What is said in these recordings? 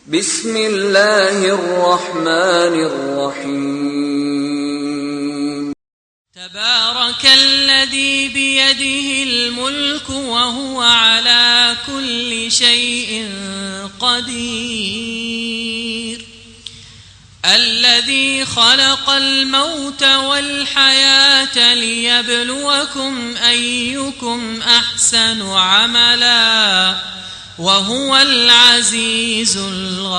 بسم الله الرحمن الرحيم تبارك الذي بيده الملك وهو على كل شيء قدير الذي خلق الموت والحياة ليبلوكم أيكم أحسن عملا وهو العزيز الغفور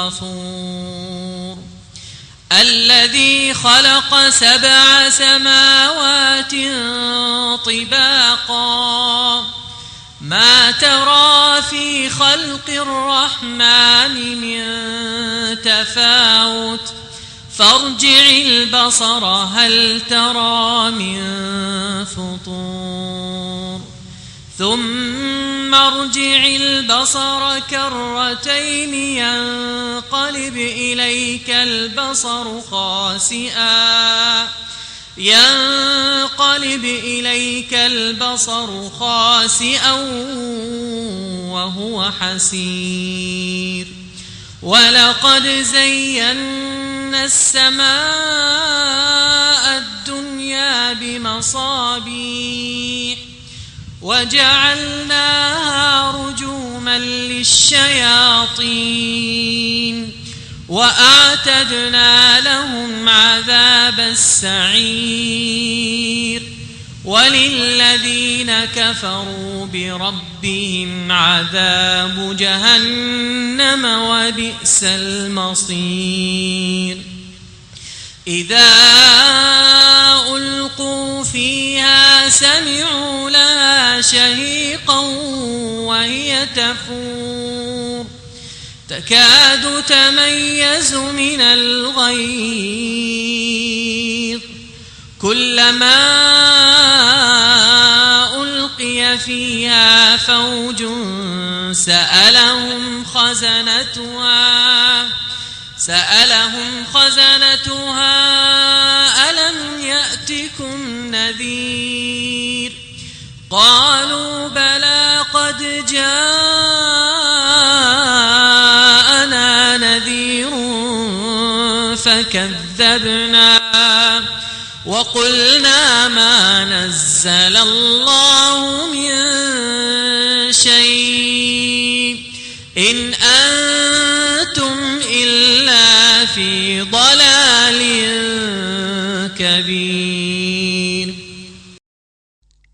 الذي خلق 7 سماوات طباقا ما ترى في خلق الرحمن من تفاوت فارجع البصر هل ترى من فطور ثم ارجع البصر كرتين ينقلب إليك البصر خاسئا وهو حسير ولقد زينا السماء الدنيا بمصابيح وجعلناها رجوما للشياطين وأعتدنا لهم عذاب السعير وللذين كفروا بربهم عذاب جهنم وبئس المصير إذا ألقوا فيها سمعوا لها شهيقا وهي تفور تكاد تميز من الغيظ كلما ألقي فيها فوج سألهم خزنتها ألم يأتكم نذير قالوا بلى قد جاءنا نذير فكذبنا وقلنا ما نزل الله من شيء إن أنتم إلا في ضلال كبير.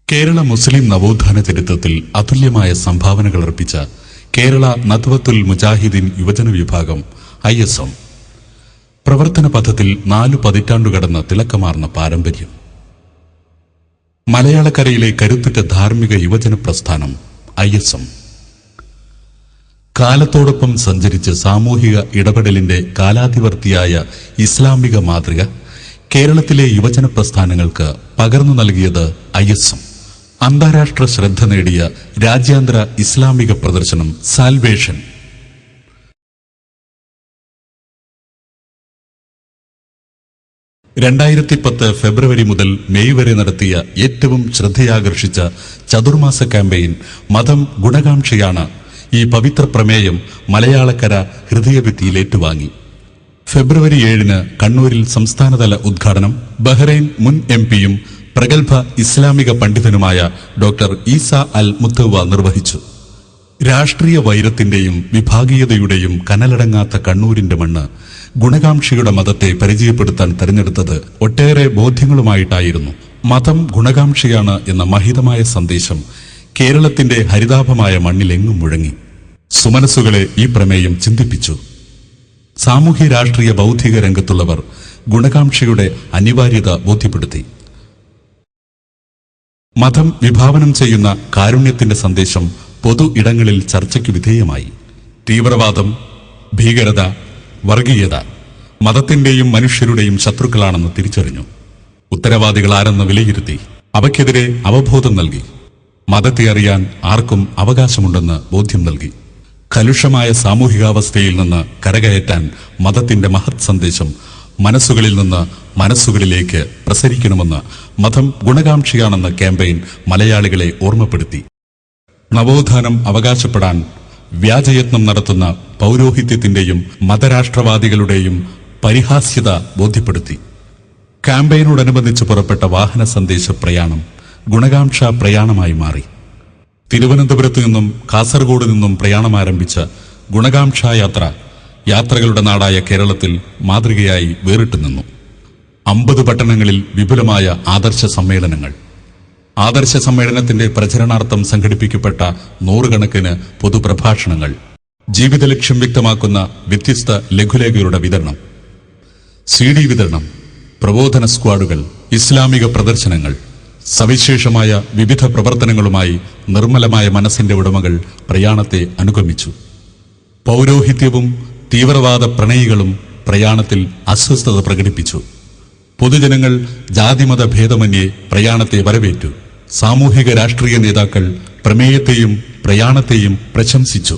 കേരള മുസ്ലിം നവോത്ഥാന ചരിത്രത്തിൽ അതുല്യമായ സംഭാവനകൾ അർപ്പിച്ച കേരള നദ്വത്തുൽ മുജാഹിദീൻ യുവജന വിഭാഗം ISM പ്രവർത്തന പഥത്തിൽ 4 പതിറ്റാണ്ടു കടന്ന തിളക്കമാർന്ന പാരമ്പര്യം. മലയാളക്കരയിലെ കരുത്തുറ്റ ധാർമ്മിക യുവജന പ്രസ്ഥാനം ISM കാലത്തോടൊപ്പം സഞ്ചരിച്ച് സാമൂഹിക ഇടപെടലിന്റെ കാലാതിവർത്തിയായ ഇസ്ലാമിക മാതൃക കേരളത്തിലെ യുവജന പ്രസ്ഥാനങ്ങൾക്ക് പകർന്നു നൽകിയത് ISM അന്താരാഷ്ട്ര ശ്രദ്ധ നേടിയ രാജ്യാന്തര ഇസ്ലാമിക പ്രദർശനം സാൽവേഷൻ 2010 ഫെബ്രുവരി മുതൽ മെയ് വരെ നടത്തിയ ഏറ്റവും ശ്രദ്ധയാകർഷിച്ച ചതുർമാസ ക്യാമ്പയിൻ മതം ഗുണകാംക്ഷയാണ്. ഈ പവിത്ര പ്രമേയം മലയാളക്കര ഹൃദയഭിത്തിയിൽ ഏറ്റുവാങ്ങി. ഫെബ്രുവരി 7 കണ്ണൂരിൽ സംസ്ഥാനതല ഉദ്ഘാടനം ബഹ്റൈൻ മുൻ MP-യും പ്രഗത്ഭ ഇസ്ലാമിക പണ്ഡിതനുമായ ഡോക്ടർ ഈസ അൽ മുത്തവ നിർവഹിച്ചു. രാഷ്ട്രീയ വൈരത്തിന്റെയും വിഭാഗീയതയുടെയും കനലടങ്ങാത്ത കണ്ണൂരിന്റെ മണ്ണ് ഗുണകാംക്ഷയുടെ മതത്തെ പരിചയപ്പെടുത്താൻ തെരഞ്ഞെടുത്തത് ഒട്ടേറെ ബോധ്യങ്ങളുമായിട്ടായിരുന്നു. മതം ഗുണകാംക്ഷയാണ് എന്ന മഹിതമായ സന്ദേശം കേരളത്തിന്റെ ഹരിതാഭമായ മണ്ണിലെങ്ങും മുഴങ്ങി. സുമനസ്സുകളെ ഈ പ്രമേയം ചിന്തിപ്പിച്ചു. സാമൂഹ്യ രാഷ്ട്രീയ ബൗദ്ധിക രംഗത്തുള്ളവർ ഗുണകാംക്ഷയുടെ അനിവാര്യത ബോധ്യപ്പെടുത്തി. മതം വിഭാവനം ചെയ്യുന്ന കാരുണ്യത്തിന്റെ സന്ദേശം പൊതു ഇടങ്ങളിൽ ചർച്ചയ്ക്ക് വിധേയമായി. തീവ്രവാദം, ഭീകരത, വർഗീയത മതത്തിന്റെയും മനുഷ്യരുടെയും ശത്രുക്കളാണെന്ന് തിരിച്ചറിഞ്ഞു. ഉത്തരവാദികളാരെന്ന് വിലയിരുത്തി അവയ്ക്കെതിരെ അവബോധം നൽകി. മതത്തെ അറിയാൻ ആർക്കും അവകാശമുണ്ടെന്ന് ബോധ്യം നൽകി. കലുഷമായ സാമൂഹികാവസ്ഥയിൽ നിന്ന് കരകയറ്റാൻ മതത്തിന്റെ മഹത് സന്ദേശം മനസ്സുകളിൽ നിന്ന് മനസ്സുകളിലേക്ക് പ്രസരിക്കണമെന്ന് മതം ഗുണകാംക്ഷിയാണെന്ന ക്യാമ്പയിൻ മലയാളികളെ ഓർമ്മപ്പെടുത്തി. നവോത്ഥാനം അവകാശപ്പെടാൻ വ്യാജയത്നം നടത്തുന്ന പൗരോഹിത്യത്തിന്റെയും മതരാഷ്ട്രവാദികളുടെയും പരിഹാസ്യത ബോധ്യപ്പെടുത്തി. ക്യാമ്പയിനോടനുബന്ധിച്ച് പുറപ്പെട്ട വാഹന സന്ദേശ പ്രയാണം ഗുണകാംക്ഷ പ്രയാണമായി മാറി. തിരുവനന്തപുരത്തു നിന്നും കാസർഗോഡ് നിന്നും പ്രയാണമാരംഭിച്ച ഗുണകാംക്ഷ യാത്രകളുടെ നാടായ കേരളത്തിൽ മാതൃകയായി വേറിട്ടു നിന്നു. 50 പട്ടണങ്ങളിൽ വിപുലമായ ആദർശ സമ്മേളനങ്ങൾ. ആദർശ സമ്മേളനത്തിന്റെ പ്രചരണാർത്ഥം സംഘടിപ്പിക്കപ്പെട്ട 100 കണക്കിന് പൊതുപ്രഭാഷണങ്ങൾ. ജീവിത ലക്ഷ്യം വ്യക്തമാക്കുന്ന വ്യത്യസ്ത ലഘുലേഖകളുടെ വിതരണം, CD വിതരണം, പ്രബോധന സ്ക്വാഡുകൾ, ഇസ്ലാമിക പ്രദർശനങ്ങൾ, സവിശേഷമായ വിവിധ പ്രവർത്തനങ്ങളുമായി നിർമ്മലമായ മനസ്സിന്റെ ഉടമകൾ പ്രയാണത്തെ അനുഗമിച്ചു. പൗരോഹിത്യവും തീവ്രവാദ പ്രണയികളും പ്രയാണത്തിൽ അസ്വസ്ഥത പ്രകടിപ്പിച്ചു. പൊതുജനങ്ങൾ ജാതിമത ഭേദമന്യേ പ്രയാണത്തെ വരവേറ്റു. സാമൂഹിക രാഷ്ട്രീയ നേതാക്കൾ പ്രമേയത്തെയും പ്രയാണത്തെയും പ്രശംസിച്ചു.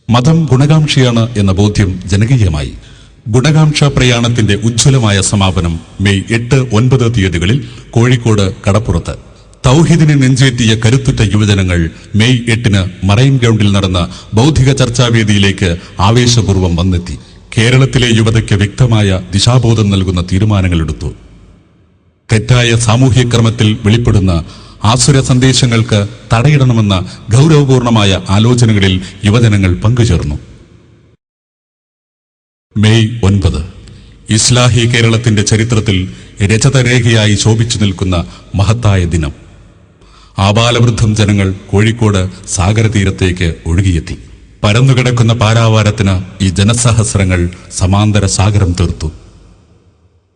മതം ഗുണകാംക്ഷയാണ് എന്ന ബോധ്യം ജനകീയമായി. ഗുണകാംക്ഷ പ്രയാണത്തിന്റെ ഉജ്ജ്വലമായ സമാപനം മെയ് 8, 9 തീയതികളിൽ കോഴിക്കോട് കടപ്പുറത്ത്. തൗഹീദിനെ നെഞ്ചേറ്റിയ കരുത്തുറ്റ യുവജനങ്ങൾ മെയ് 8 മറൈൻ ഗ്രൗണ്ടിൽ നടന്ന ബൗദ്ധിക ചർച്ചാവേദിയിലേക്ക് ആവേശപൂർവ്വം വന്നെത്തി. കേരളത്തിലെ യുവതയ്ക്ക് വ്യക്തമായ ദിശാബോധം നൽകുന്ന തീരുമാനങ്ങളെടുത്തു. തെറ്റായ സാമൂഹ്യക്രമത്തിൽ വെളിപ്പെടുന്ന ആസുര സന്ദേശങ്ങൾക്ക് തടയിടണമെന്ന ഗൗരവപൂർണമായ ആലോചനകളിൽ യുവജനങ്ങൾ പങ്കുചേർന്നു. മെയ് 9 ഇസ്ലാഹി കേരളത്തിന്റെ ചരിത്രത്തിൽ രജതരേഖയായി ശോഭിച്ചു നിൽക്കുന്ന മഹത്തായ ദിനം. ആബാലവൃദ്ധം ജനങ്ങൾ കോഴിക്കോട് സാഗരതീരത്തേക്ക് ഒഴുകിയെത്തി. പരന്നുകിടക്കുന്ന പാരാവാരത്തിന് ഈ ജനസഹസ്രങ്ങൾ സമാന്തര സാഗരം തീർത്തു.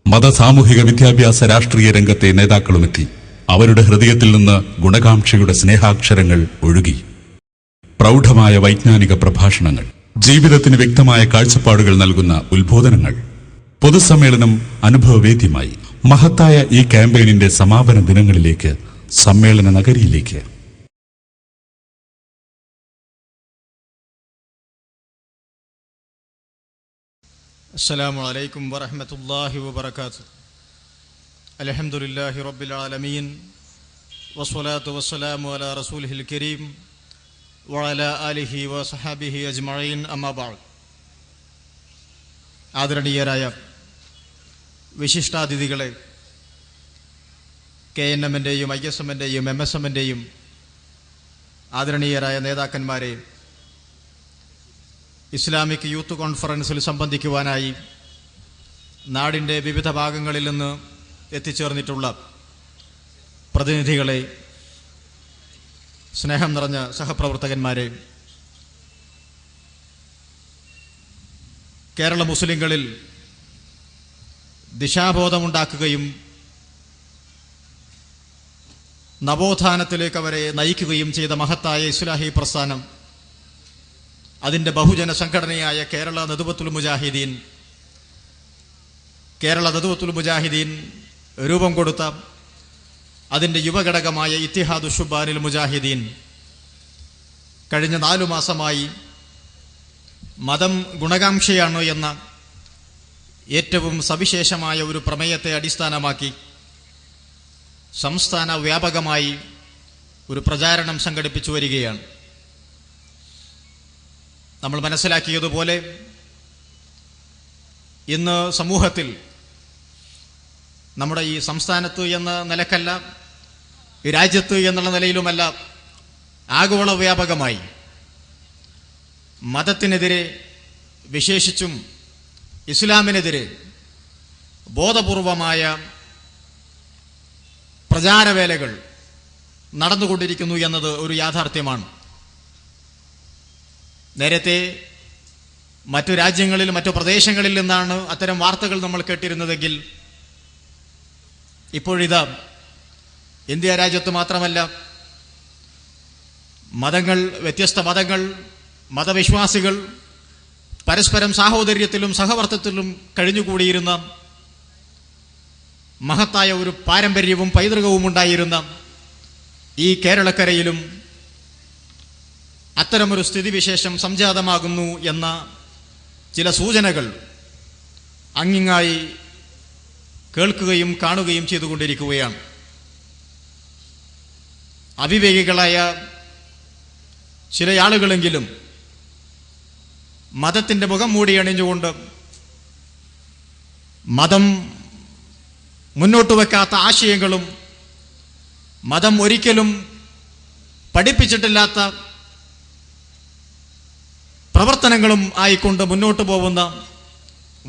മതസാമൂഹിക വിദ്യാഭ്യാസ രാഷ്ട്രീയ രംഗത്തെ നേതാക്കളുമെത്തി. അവരുടെ ഹൃദയത്തിൽ നിന്ന് ഗുണകാംക്ഷയുടെ സ്നേഹാക്ഷരങ്ങൾ ഒഴുകി. പ്രൗഢമായ വൈജ്ഞാനിക പ്രഭാഷണങ്ങൾ, ജീവിതത്തിന് വ്യക്തമായ കാഴ്ചപ്പാടുകൾ നൽകുന്ന ഉത്ബോധനങ്ങൾ. പൊതുസമ്മേളനം അനുഭവവേദ്യമായി. മഹത്തായ ഈ ക്യാമ്പയിനിന്റെ സമാപന ദിനങ്ങളിലേക്ക്, സമ്മേളന നഗരിയിലേക്ക്. അസ്സലാമു അലൈക്കും വറഹ്മത്തുള്ളാഹി വബറകാതുഹു. അൽഹംദുലില്ലാഹി റബ്ബിൽ ആലമീൻ വസ്സലാത്തു വസ്സലാമു അലാ റസൂലിഹിൽ കരീം വഅലാ ആലിഹി വസഹബിഹി അജ്മഈൻ. അമ്മാ ബഅദ്. ആദരണീയരായ വിശിഷ്ടാതിഥികളെ, KNM-ന്റെയും ISM-ന്റെയും MSM-ന്റെയും ആദരണീയരായ നേതാക്കന്മാരെ, ഇസ്ലാമിക് യൂത്ത് കോൺഫറൻസിൽ സംബന്ധിക്കുവാനായി നാടിൻ്റെ വിവിധ ഭാഗങ്ങളിൽ നിന്ന് എത്തിച്ചേർന്നിട്ടുള്ള പ്രതിനിധികളെ, സ്നേഹം നിറഞ്ഞ സഹപ്രവർത്തകന്മാരെ, കേരള മുസ്ലിങ്ങളിൽ ദിശാബോധമുണ്ടാക്കുകയും നവോത്ഥാനത്തിലേക്ക് അവരെ നയിക്കുകയും ചെയ്ത മഹത്തായ ഇസ്ലാഹി പ്രസ്ഥാനം, അതിൻ്റെ ബഹുജന സംഘടനയായ കേരള നദ്വത്തുൽ മുജാഹിദീൻ രൂപം കൊടുത്ത അതിൻ്റെ യുവഘടകമായ ഇത്തിഹാദു ശുബാനിൽ മുജാഹിദീൻ കഴിഞ്ഞ 4 മാസമായി മതം ഗുണകാംക്ഷയാണ് എന്ന ഏറ്റവും സവിശേഷമായ ഒരു പ്രമേയത്തെ അടിസ്ഥാനമാക്കി സംസ്ഥാന വ്യാപകമായി ഒരു പ്രചാരണം സംഘടിപ്പിച്ചു വരികയാണ്. നമ്മൾ മനസ്സിലാക്കിയതുപോലെ ഇന്ന് സമൂഹത്തിൽ, നമ്മുടെ ഈ സംസ്ഥാനത്ത് എന്ന നിലക്കല്ല, ഈ രാജ്യത്ത് എന്നുള്ള നിലയിലുമല്ല, ആഗോള വ്യാപകമായി മതത്തിനെതിരെ, വിശേഷിച്ചും ഇസ്ലാമിനെതിരെ ബോധപൂർവമായ പ്രചാരവേലകൾ നടന്നുകൊണ്ടിരിക്കുന്നു എന്നത് ഒരു യാഥാർത്ഥ്യമാണ്. നേരത്തെ മറ്റു രാജ്യങ്ങളിൽ, മറ്റു പ്രദേശങ്ങളിൽ നിന്നാണ് അത്തരം വാർത്തകൾ നമ്മൾ കേട്ടിരുന്നതെങ്കിൽ ഇപ്പോഴിതാ ഇന്ത്യ രാജ്യത്ത് മാത്രമല്ല, മതങ്ങൾ, വ്യത്യസ്ത മതങ്ങൾ, മതവിശ്വാസികൾ പരസ്പരം സാഹോദര്യത്തിലും സഹവർത്തിത്വത്തിലും കഴിഞ്ഞുകൂടിയിരുന്ന മഹത്തായ ഒരു പാരമ്പര്യവും പൈതൃകവും ഉണ്ടായിരുന്ന ഈ കേരളക്കരയിലും അത്തരമൊരു സ്ഥിതിവിശേഷം സംജാതമാകുന്നു എന്ന ചില സൂചനകൾ അങ്ങിങ്ങായി കേൾക്കുകയും കാണുകയും ചെയ്തുകൊണ്ടിരിക്കുകയാണ്. അവിവേകികളായ ചില ആളുകളെങ്കിലും മതത്തിൻ്റെ മുഖം മൂടി അണിഞ്ഞുകൊണ്ട് മതം മുന്നോട്ട് വെക്കാത്ത ആശയങ്ങളും മതം ഒരിക്കലും പഠിപ്പിച്ചിട്ടില്ലാത്ത പ്രവർത്തനങ്ങളും ആയിക്കൊണ്ട് മുന്നോട്ട് പോകുന്ന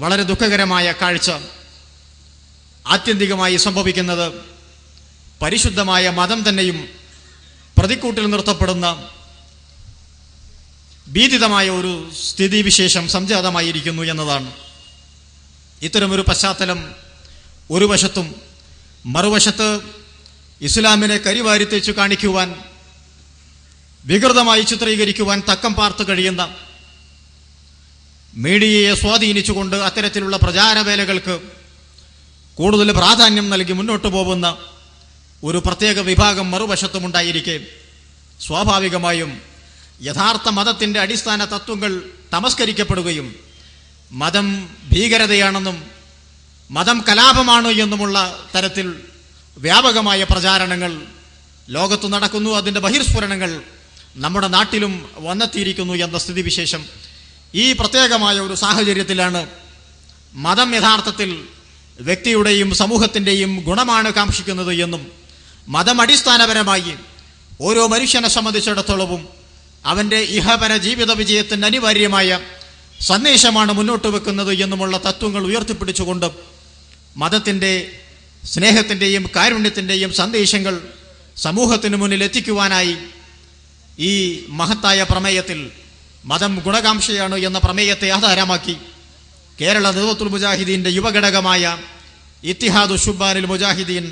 വളരെ ദുഃഖകരമായ കാഴ്ച ആത്യന്തികമായി സംഭവിക്കുന്നത് പരിശുദ്ധമായ മതം തന്നെയും പ്രതിക്കൂട്ടിൽ നിർത്തപ്പെടുന്ന ഭീതിതമായ ഒരു സ്ഥിതിവിശേഷം സംജാതമായിരിക്കുന്നു എന്നതാണ്. ഇത്തരമൊരു പശ്ചാത്തലം ഒരു വശത്തും, മറുവശത്ത് ഇസ്ലാമിനെ കരിവാരിത്തേച്ചു കാണിക്കുവാൻ, വികൃതമായി ചിത്രീകരിക്കുവാൻ തക്കം പാർത്ത് കഴിയുന്ന മീഡിയയെ സ്വാധീനിച്ചുകൊണ്ട് അത്തരത്തിലുള്ള പ്രചാരവേലകൾക്ക് കൂടുതൽ പ്രാധാന്യം നൽകി മുന്നോട്ട് പോകുന്ന ഒരു പ്രത്യേക വിഭാഗം മറുവശത്തുമുണ്ടായിരിക്കെ സ്വാഭാവികമായും യഥാർത്ഥ മതത്തിൻ്റെ അടിസ്ഥാന തത്വങ്ങൾ തമസ്കരിക്കപ്പെടുകയും മതം ഭീകരതയാണെന്നും മതം കലാപമാണ് എന്നുമുള്ള തരത്തിൽ വ്യാപകമായ പ്രചാരണങ്ങൾ ലോകത്ത് നടക്കുന്നു. അതിൻ്റെ ബഹിർസ്ഫുരണങ്ങൾ നമ്മുടെ നാട്ടിലും വന്നെത്തിയിരിക്കുന്നു എന്ന സ്ഥിതിവിശേഷം ഈ പ്രത്യേകമായ ഒരു സാഹചര്യത്തിലാണ് മതം യഥാർത്ഥത്തിൽ വ്യക്തിയുടെയും സമൂഹത്തിൻ്റെയും ഗുണമാണ് കാക്ഷിക്കുന്നത് എന്നും മതം അടിസ്ഥാനപരമായി ഓരോ മനുഷ്യനെ സംബന്ധിച്ചിടത്തോളവും അവൻ്റെ ഇഹപര ജീവിത വിജയത്തിന് അനിവാര്യമായ സന്ദേശമാണ് മുന്നോട്ട് വെക്കുന്നത് എന്നുമുള്ള തത്വങ്ങൾ ഉയർത്തിപ്പിടിച്ചുകൊണ്ട് മതത്തിൻ്റെ സ്നേഹത്തിൻ്റെയും കാരുണ്യത്തിൻ്റെയും സന്ദേശങ്ങൾ സമൂഹത്തിന് മുന്നിൽ എത്തിക്കുവാനായി ഈ മഹത്തായ പ്രമേയത്തിൽ മതം ഗുണകാംക്ഷയാണ് എന്ന പ്രമേയത്തെ ആധാരമാക്കി കേരള ദഅവത്തുൽ മുജാഹിദീൻ്റെ യുവഘടകമായ ഇത്തിഹാദു ശുബ്ബാനിൽ മുജാഹിദീൻ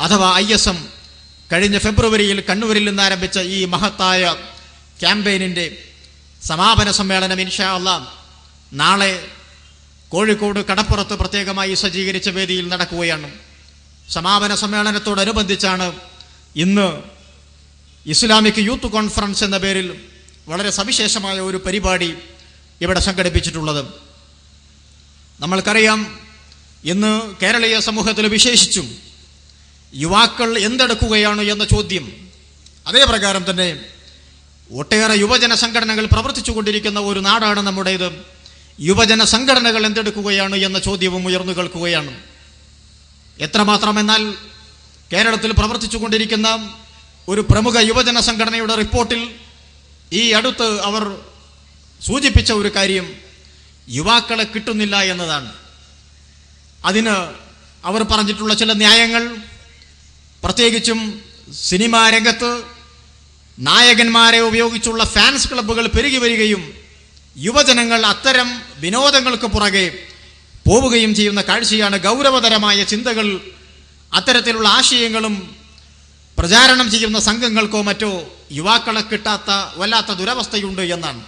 അഥവാ ISM കഴിഞ്ഞ ഫെബ്രുവരിയിൽ കണ്ണൂരിൽ നിന്ന് ആരംഭിച്ച ഈ മഹത്തായ ക്യാമ്പയിനിൻ്റെ സമാപന സമ്മേളനം ഇൻഷാ അല്ലാഹ് നാളെ കോഴിക്കോട് കടപ്പുറത്ത് പ്രത്യേകമായി സജ്ജീകരിച്ച വേദിയിൽ നടക്കുകയാണ്. സമാപന സമ്മേളനത്തോടനുബന്ധിച്ചാണ് ഇന്ന് ഇസ്ലാമിക് യൂത്ത് കോൺഫറൻസ് എന്ന പേരിൽ വളരെ സവിശേഷമായ ഒരു പരിപാടി ഇവിടെ സംഘടിപ്പിച്ചിട്ടുള്ളത്. നമ്മൾക്കറിയാം, ഇന്ന് കേരളീയ സമൂഹത്തിൽ വിശേഷിച്ചും യുവാക്കൾ എന്തെടുക്കുകയാണ് എന്ന ചോദ്യം, അതേ പ്രകാരം തന്നെ ഒട്ടേറെ യുവജന സംഘടനകൾ പ്രവർത്തിച്ചു കൊണ്ടിരിക്കുന്ന ഒരു നാടാണ് നമ്മുടേത്. യുവജന സംഘടനകൾ എന്തെടുക്കുകയാണ് എന്ന ചോദ്യവും ഉയർന്നു കേൾക്കുകയാണ്. എത്രമാത്രമെന്നാൽ കേരളത്തിൽ പ്രവർത്തിച്ചു കൊണ്ടിരിക്കുന്ന ഒരു പ്രമുഖ യുവജന സംഘടനയുടെ റിപ്പോർട്ടിൽ ഈ അടുത്ത് അവർ സൂചിപ്പിച്ച ഒരു കാര്യം യുവാക്കളെ കിട്ടുന്നില്ല എന്നതാണ്. അതിന് അവർ പറഞ്ഞിട്ടുള്ള ചില ന്യായങ്ങൾ, പ്രത്യേകിച്ചും സിനിമാ രംഗത്ത് നായകന്മാരെ ഉപയോഗിച്ചുള്ള ഫാൻസ് ക്ലബ്ബുകൾ പെരുകി വരികയും യുവജനങ്ങൾ അത്തരം വിനോദങ്ങൾക്ക് പുറകെ പോവുകയും ചെയ്യുന്ന കാഴ്ചയാണ്. ഗൗരവതരമായ ചിന്തകൾ, അത്തരത്തിലുള്ള ആശയങ്ങളും പ്രചാരണം ചെയ്യുന്ന സംഘങ്ങൾക്കോ മറ്റോ യുവാക്കളെ കിട്ടാത്ത വല്ലാത്ത ദുരവസ്ഥയുണ്ട് എന്നാണ്.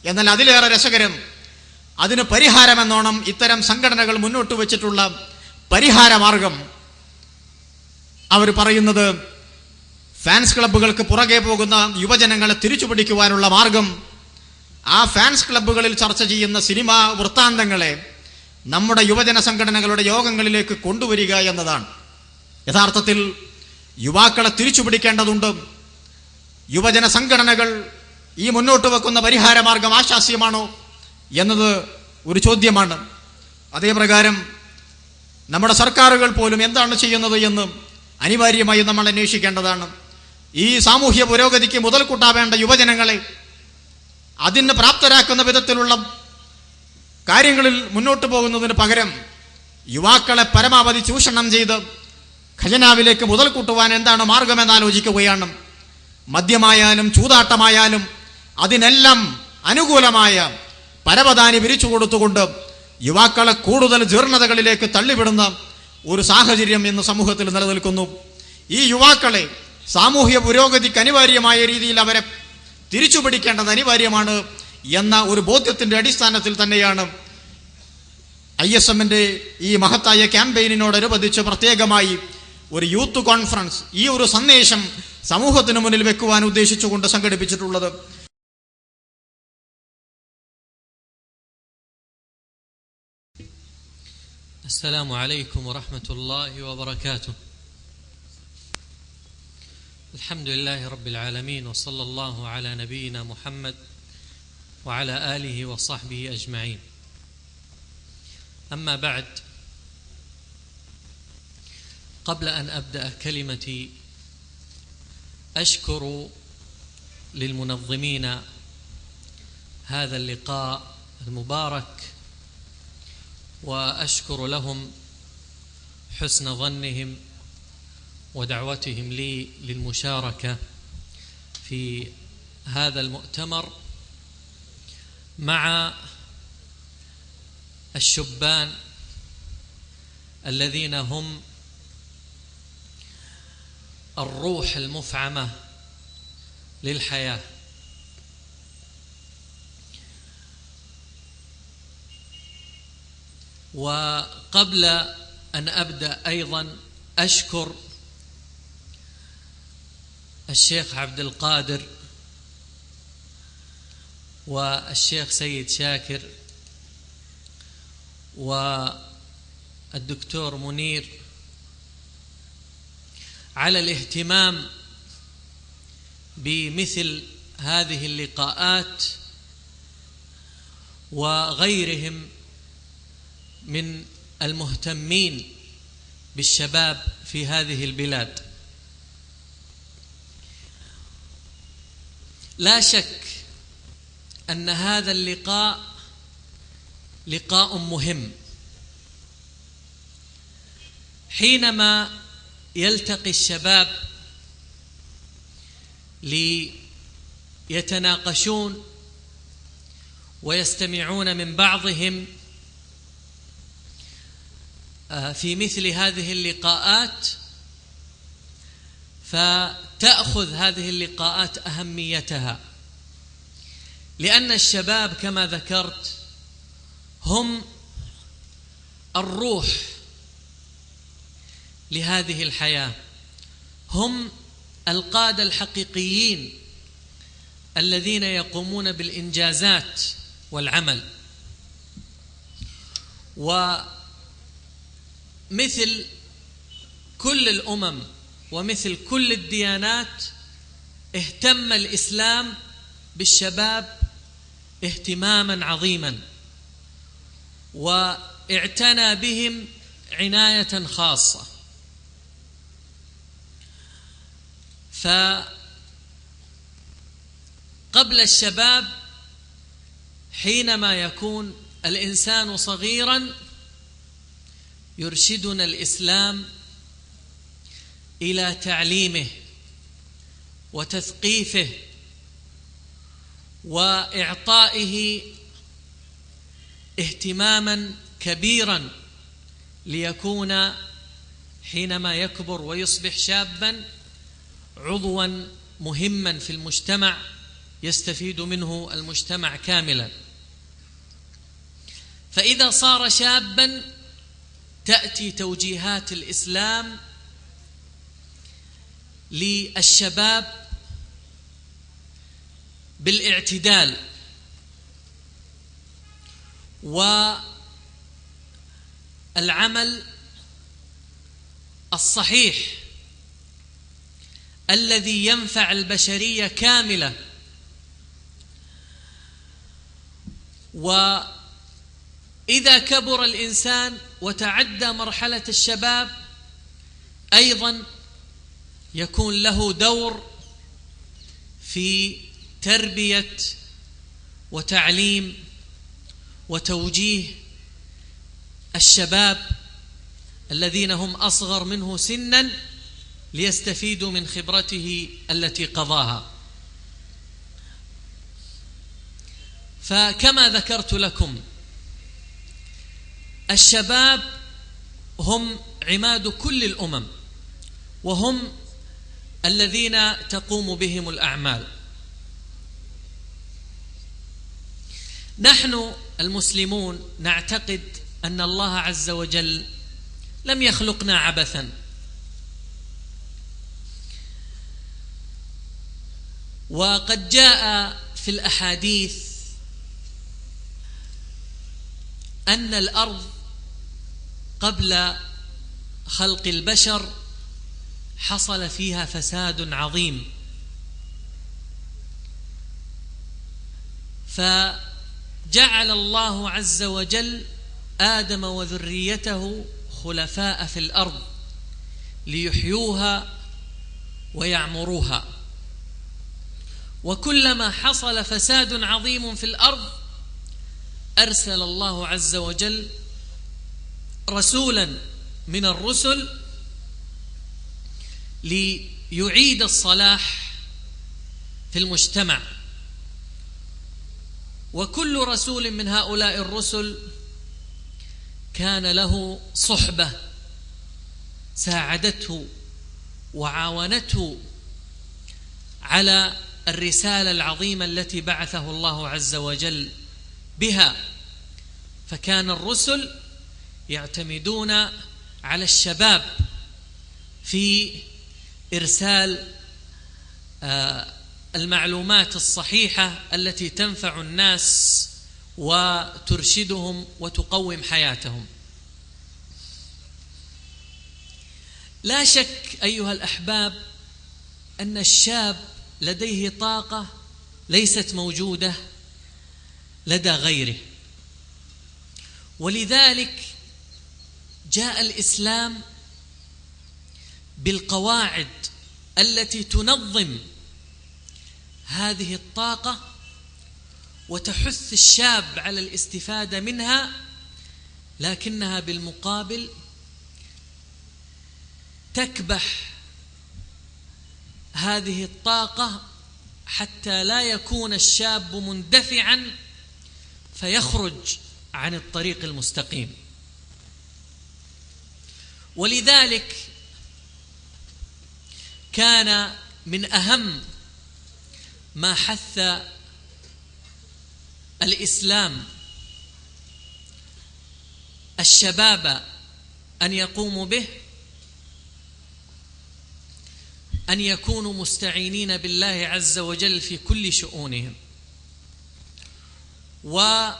എന്നാൽ അതിലേറെ രസകരം, അതിന് പരിഹാരമെന്നോണം ഇത്തരം സംഘടനകൾ മുന്നോട്ട് വച്ചിട്ടുള്ള പരിഹാര മാർഗം അവർ പറയുന്നത് ഫാൻസ് ക്ലബ്ബുകൾക്ക് പുറകെ പോകുന്ന യുവജനങ്ങളെ തിരിച്ചുപിടിക്കുവാനുള്ള മാർഗം ആ ഫാൻസ് ക്ലബ്ബുകളിൽ ചർച്ച ചെയ്യുന്ന സിനിമാ വൃത്താന്തങ്ങളെ നമ്മുടെ യുവജന സംഘടനകളുടെ യോഗങ്ങളിലേക്ക് കൊണ്ടുവരിക എന്നതാണ്. യഥാർത്ഥത്തിൽ യുവാക്കളെ തിരിച്ചുപിടിക്കേണ്ടതുണ്ട്. യുവജന സംഘടനകൾ ഈ മുന്നോട്ട് വെക്കുന്ന പരിഹാര മാർഗം ആശാസ്യമാണോ എന്നത് ഒരു ചോദ്യമാണ്. അതേപ്രകാരം നമ്മുടെ സർക്കാരുകൾ പോലും എന്താണ് ചെയ്യുന്നത് എന്ന് അനിവാര്യമായി നമ്മൾ അന്വേഷിക്കേണ്ടതാണ്. ഈ സാമൂഹ്യ പുരോഗതിക്ക് മുതൽക്കൂട്ടാവേണ്ട യുവജനങ്ങളെ അതിന് പ്രാപ്തരാക്കുന്ന വിധത്തിലുള്ള കാര്യങ്ങളിൽ മുന്നോട്ട് പോകുന്നതിന് പകരം യുവാക്കളെ പരമാവധി ചൂഷണം ചെയ്ത് ഖജനാവിലേക്ക് മുതൽ കൂട്ടുവാൻ എന്താണ് മാർഗമെന്നാലോചിക്കുകയാണ്. മദ്യമായാലും ചൂതാട്ടമായാലും അതിനെല്ലാം അനുകൂലമായ പരവതാനി വിരിച്ചു കൊടുത്തുകൊണ്ട് യുവാക്കളെ കൂടുതൽ ജീർണതകളിലേക്ക് തള്ളിവിടുന്ന ഒരു സാഹചര്യം ഇന്ന് സമൂഹത്തിൽ നിലനിൽക്കുന്നു. ഈ യുവാക്കളെ സാമൂഹ്യ പുരോഗതിക്ക് അനിവാര്യമായ രീതിയിൽ അവരെ തിരിച്ചുപിടിക്കേണ്ടത് അനിവാര്യമാണ് എന്ന ഒരു ബോധ്യത്തിൻ്റെ അടിസ്ഥാനത്തിൽ തന്നെയാണ് ISMന്റെ ഈ മഹത്തായ ക്യാമ്പയിനോടനുബന്ധിച്ച് പ്രത്യേകമായി ഒരു യൂത്ത് കോൺഫറൻസ്, ഈ ഒരു സന്ദേശം സമൂഹത്തിന് മുന്നിൽ വെക്കുവാൻ ഉദ്ദേശിച്ചുകൊണ്ട് സംഘടിപ്പിച്ചിട്ടുള്ളത്. അസ്സലാമു അലൈക്കും വറഹ്മത്തുള്ളാഹി വബറകാതുഹു. الحمد لله رب العالمين وصلى الله على نبينا محمد وعلى آله وصحبه أجمعين. أما بعد، قبل أن أبدأ كلمتي أشكر للمنظمين هذا اللقاء المبارك، وأشكر لهم حسن ظنهم ودعوتهم لي للمشاركة في هذا المؤتمر مع الشبان الذين هم الروح المفعمة للحياة. وقبل أن أبدأ أيضا أشكر الشيخ عبد القادر والشيخ سيد شاكر والدكتور منير على الاهتمام بمثل هذه اللقاءات، وغيرهم من المهتمين بالشباب في هذه البلاد. لا شك أن هذا اللقاء لقاء مهم. حينما يلتقي الشباب ليتناقشون ويستمعون من بعضهم في مثل هذه اللقاءات، فتأخذ هذه اللقاءات أهميتها، لأن الشباب كما ذكرت هم الروح لهذه الحياة، هم القادة الحقيقيين الذين يقومون بالإنجازات والعمل. ومثل كل الأمم ومثل كل الديانات اهتم الإسلام بالشباب اهتماما عظيما، واعتنى بهم عناية خاصة. فقبل الشباب حينما يكون الإنسان صغيرا يرشدنا الإسلام إلى تعليمه وتثقيفه وإعطائه اهتماما كبيرا، ليكون حينما يكبر ويصبح شابا عضوا مهما في المجتمع يستفيد منه المجتمع كاملا. فإذا صار شابا تأتي توجيهات الإسلام للشباب بالاعتدال والعمل الصحيح الذي ينفع البشرية كاملة. وإذا كبر الإنسان وتعدى مرحلة الشباب أيضا يكون له دور في تربية وتعليم وتوجيه الشباب الذين هم أصغر منه سنا، ليستفيدوا من خبرته التي قضاها. فكما ذكرت لكم، الشباب هم عماد كل الأمم، وهم الذين تقوم بهم الأعمال. نحن المسلمون نعتقد أن الله عز وجل لم يخلقنا عبثا، وقد جاء في الأحاديث أن الأرض قبل خلق البشر حصل فيها فساد عظيم، فجعل الله عز وجل آدم وذريته خلفاء في الأرض ليحيوها ويعمروها. وكلما حصل فساد عظيم في الأرض أرسل الله عز وجل رسولا من الرسل ليعيد الصلاح في المجتمع. وكل رسول من هؤلاء الرسل كان له صحبة ساعدته وعاونته على الرسالة العظيمة التي بعثه الله عز وجل بها. فكان الرسل يعتمدون على الشباب في إرسال المعلومات الصحيحة التي تنفع الناس وترشدهم وتقوم حياتهم. لا شك أيها الأحباب أن الشاب لديه طاقة ليست موجودة لدى غيره، ولذلك جاء الإسلام بالقواعد التي تنظم هذه الطاقة وتحث الشاب على الاستفادة منها، لكنها بالمقابل تكبح هذه الطاقة حتى لا يكون الشاب مندفعا فيخرج عن الطريق المستقيم. ولذلك كان من أهم ما حث الإسلام الشباب أن يقوموا به أن يكونوا مستعينين بالله عز وجل في كل شؤونهم، وأن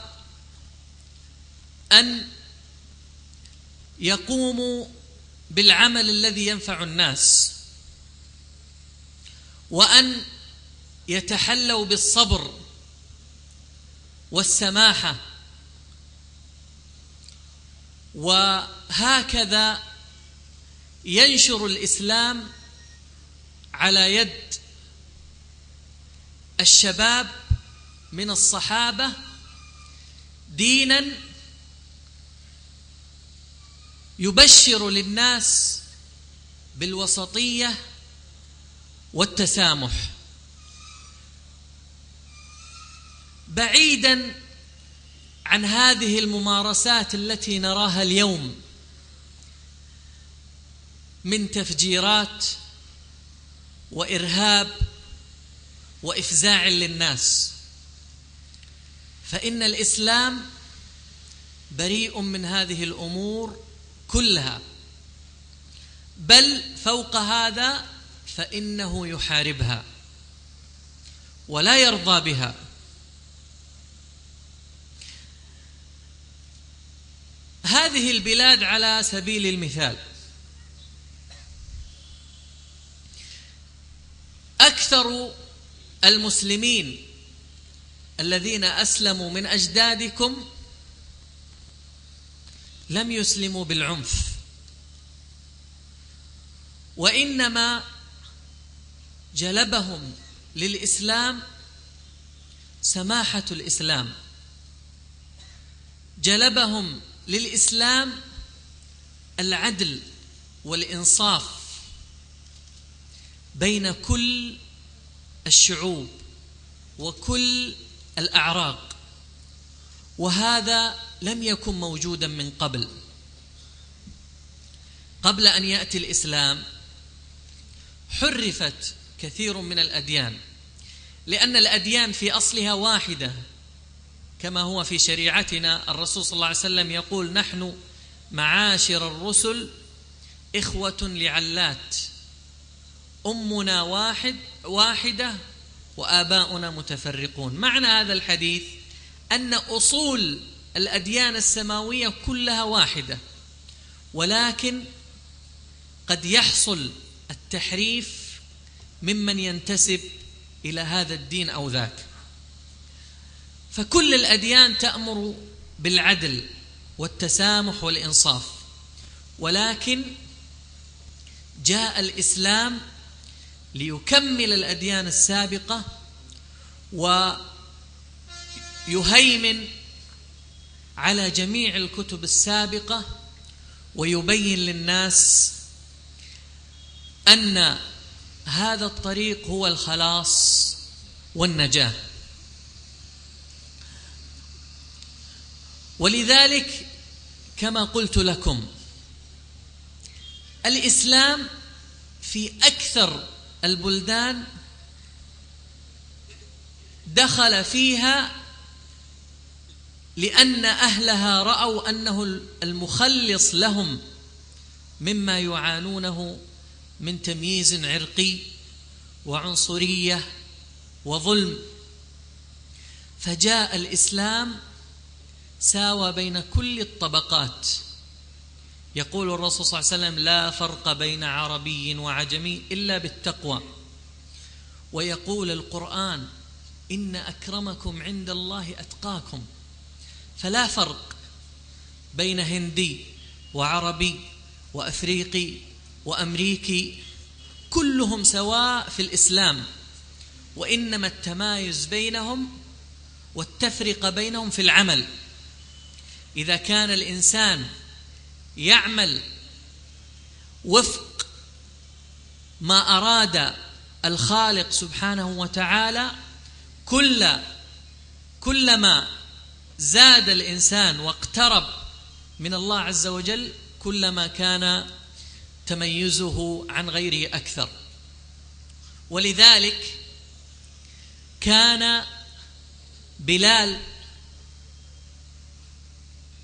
يقوموا بالعمل الذي ينفع الناس، وأن يتحلوا بالصبر والسماحة. وهكذا ينشر الإسلام على يد الشباب من الصحابة دينا يبشر للناس بالوسطية والتسامح، بعيدا عن هذه الممارسات التي نراها اليوم من تفجيرات وإرهاب وإفزاع للناس. فإن الإسلام بريء من هذه الأمور كلها، بل فوق هذا فإنه يحاربها ولا يرضى بها. هذه البلاد على سبيل المثال أكثر المسلمين الذين أسلموا من أجدادكم لم يسلموا بالعنف، وإنما جلبهم للإسلام سماحة الإسلام، جلبهم للإسلام العدل والإنصاف بين كل الشعوب وكل الأعراق، وهذا لم يكن موجودا من قبل. قبل أن يأتي الإسلام حرفت كثير من الأديان، لأن الأديان في أصلها واحدة كما هو في شريعتنا. الرسول صلى الله عليه وسلم يقول: نحن معاشر الرسل إخوة لعلات، أمنا واحدة وآباؤنا متفرقون. معنى هذا الحديث أن أصول الأديان السماوية كلها واحدة، ولكن قد يحصل التحريف ممن ينتسب إلى هذا الدين أو ذاك. فكل الأديان تأمر بالعدل والتسامح والإنصاف، ولكن جاء الإسلام ليكمل الأديان السابقة ويهيمن على جميع الكتب السابقة، ويبين للناس أن هذا الطريق هو الخلاص والنجاة. ولذلك كما قلت لكم، الإسلام في أكثر البلدان دخل فيها لأن أهلها رأوا أنه المخلص لهم مما يعانونه من تمييز عرقي وعنصرية وظلم. فجاء الإسلام ساوى بين كل الطبقات. يقول الرسول صلى الله عليه وسلم: لا فرق بين عربي وعجمي إلا بالتقوى. ويقول القرآن: إن أكرمكم عند الله أتقاكم. فلا فرق بين هندي وعربي وأفريقي وأمريكي، كلهم سواء في الإسلام، وإنما التمايز بينهم والتفرقة بينهم في العمل. إذا كان الإنسان يعمل وفق ما أراد الخالق سبحانه وتعالى، كلما زاد الإنسان واقترب من الله عز وجل كلما كان تميزه عن غيره أكثر. ولذلك كان بلال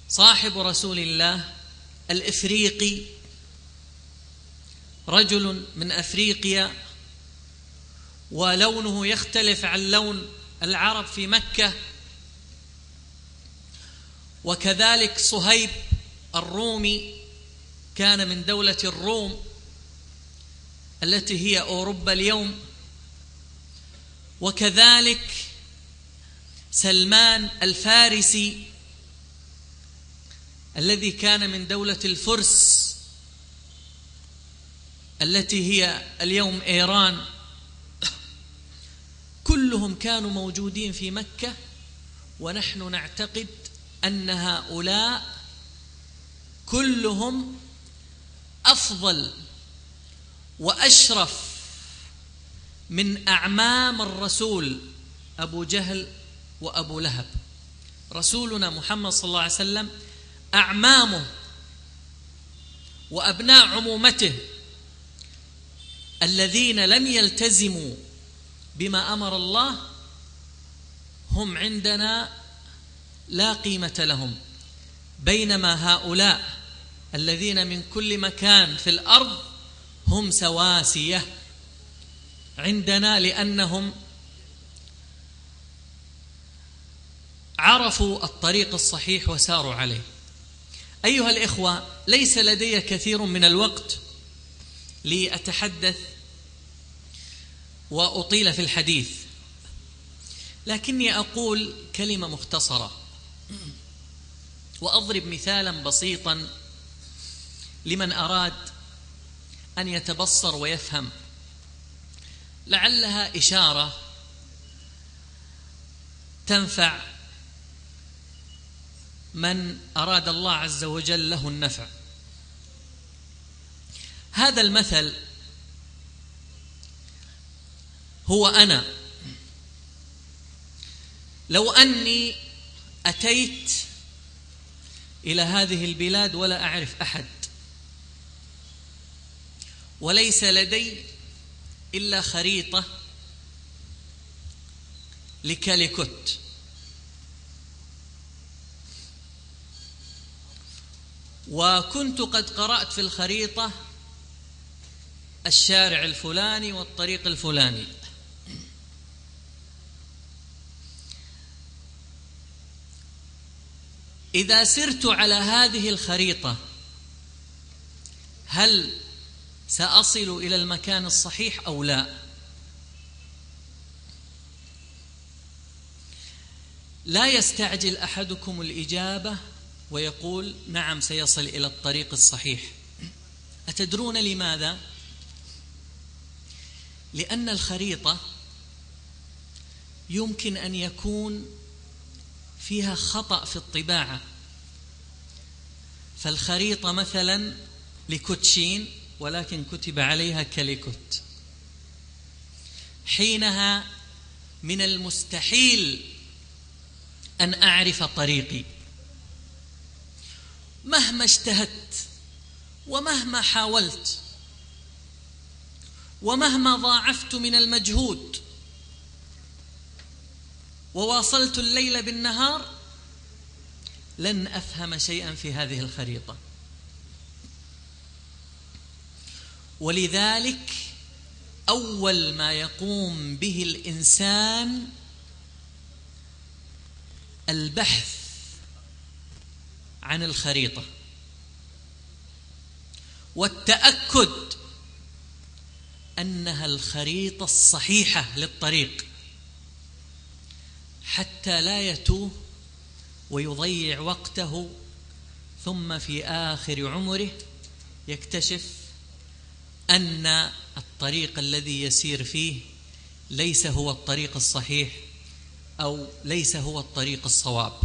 صاحب رسول الله الإفريقي، رجل من أفريقيا ولونه يختلف عن لون العرب في مكة، وكذلك صهيب الرومي كان من دولة الروم التي هي أوروبا اليوم، وكذلك سلمان الفارسي الذي كان من دولة الفرس التي هي اليوم إيران. كلهم كانوا موجودين في مكة، ونحن نعتقد أن هؤلاء كلهم أفضل وأشرف من أعمام الرسول أبو جهل وأبو لهب. رسولنا محمد صلى الله عليه وسلم أعمامه وأبناء عمومته الذين لم يلتزموا بما أمر الله هم عندنا لا قيمة لهم، بينما هؤلاء الذين من كل مكان في الأرض هم سواسية عندنا، لأنهم عرفوا الطريق الصحيح وساروا عليه. أيها الإخوة، ليس لدي كثير من الوقت لأتحدث وأطيل في الحديث، لكني أقول كلمة مختصرة وأضرب مثالا بسيطا لمن أراد أن يتبصر ويفهم، لعلها إشارة تنفع من أراد الله عز وجل له النفع. هذا المثل هو أنا. لو أني أتيت إلى هذه البلاد ولا أعرف أحد، وليس لدي إلا خريطة لكاليكوت، وكنت قد قرأت في الخريطة الشارع الفلاني والطريق الفلاني، إذا سرت على هذه الخريطة هل سأصل إلى المكان الصحيح أو لا؟ لا يستعجل أحدكم الإجابة ويقول نعم سيصل إلى الطريق الصحيح. أتدرون لماذا؟ لأن الخريطة يمكن أن يكون فيها خطأ في الطباعة، فالخريطة مثلا لكوتشين ولكن كتب عليها كاليكوت، حينها من المستحيل أن أعرف طريقي مهما اجتهدت ومهما حاولت ومهما ضاعفت من المجهود وواصلت الليل بالنهار، لن أفهم شيئا في هذه الخريطة. ولذلك أول ما يقوم به الإنسان البحث عن الخريطة والتأكد أنها الخريطة الصحيحة للطريق، حتى لا يتوه ويضيع وقته، ثم في آخر عمره يكتشف أن الطريق الذي يسير فيه ليس هو الطريق الصحيح أو ليس هو الطريق الصواب.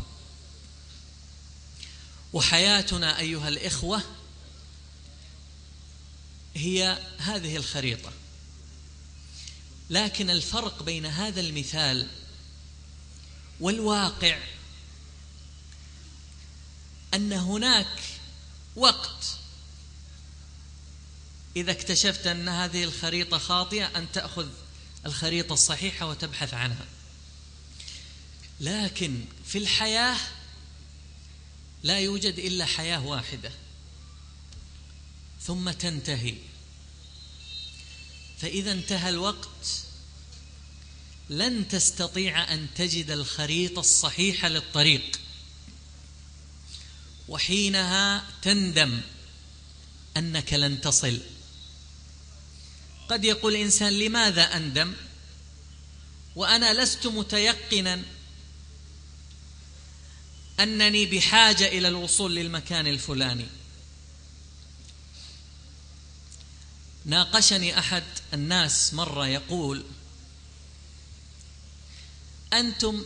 وحياتنا أيها الإخوة هي هذه الخريطة، لكن الفرق بين هذا المثال والواقع أن هناك وقت إذا اكتشفت أن هذه الخريطة خاطئة أن تأخذ الخريطة الصحيحة وتبحث عنها، لكن في الحياة لا يوجد إلا حياة واحدة ثم تنتهي، فإذا انتهى الوقت لن تستطيع أن تجد الخريطة الصحيحة للطريق، وحينها تندم أنك لن تصل. قد يقول الإنسان لماذا أندم وأنا لست متيقنا أنني بحاجة إلى الوصول للمكان الفلاني؟ ناقشني أحد الناس مرة يقول أنتم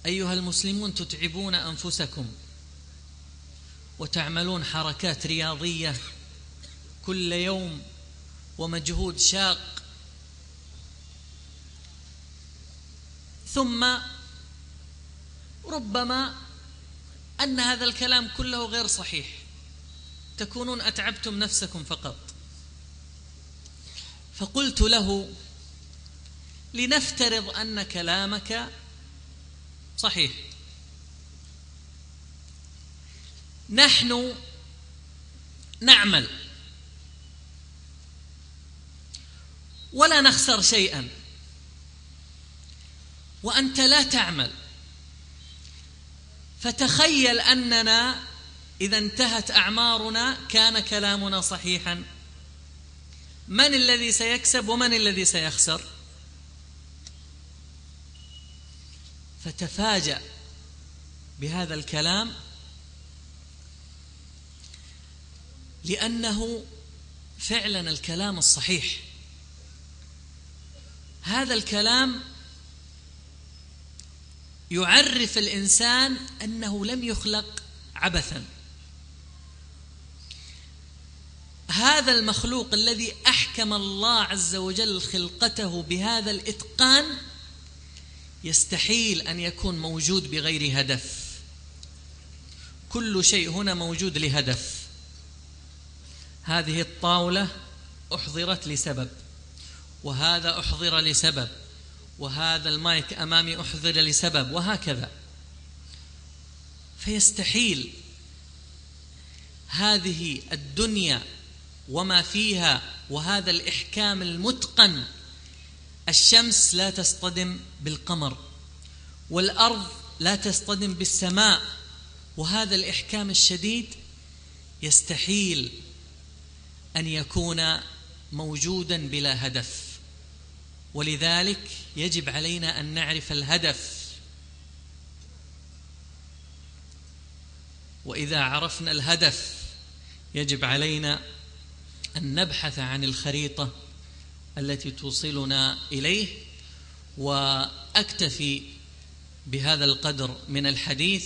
أيها المسلمون تتعبون أنفسكم وتعملون حركات رياضية كل يوم ومجهود شاق، ثم ربما أن هذا الكلام كله غير صحيح، تكونون أتعبتم نفسكم فقط. فقلت له لنفترض أن كلامك صحيح، نحن نعمل ولا نخسر شيئا وأنت لا تعمل، فتخيل أننا إذا انتهت أعمارنا كان كلامنا صحيحا، من الذي سيكسب ومن الذي سيخسر؟ فتفاجأ بهذا الكلام، لأنه فعلا الكلام الصحيح. هذا الكلام يعرف الإنسان أنه لم يخلق عبثا. هذا المخلوق الذي أحكم الله عز وجل خلقته بهذا الإتقان يستحيل أن يكون موجود بغير هدف. كل شيء هنا موجود لهدف. هذه الطاولة أحضرت لسبب، وهذا أحضر لسبب، وهذا المايك أمامي أحضر لسبب، وهكذا. فيستحيل هذه الدنيا وما فيها وهذا الإحكام المتقن، الشمس لا تصطدم بالقمر، والأرض لا تصطدم بالسماء، وهذا الإحكام الشديد يستحيل أن يكون موجودا بلا هدف. ولذلك يجب علينا أن نعرف الهدف وإذا عرفنا الهدف يجب علينا أن نبحث عن الخريطة التي توصلنا إليه. وأكتفي بهذا القدر من الحديث،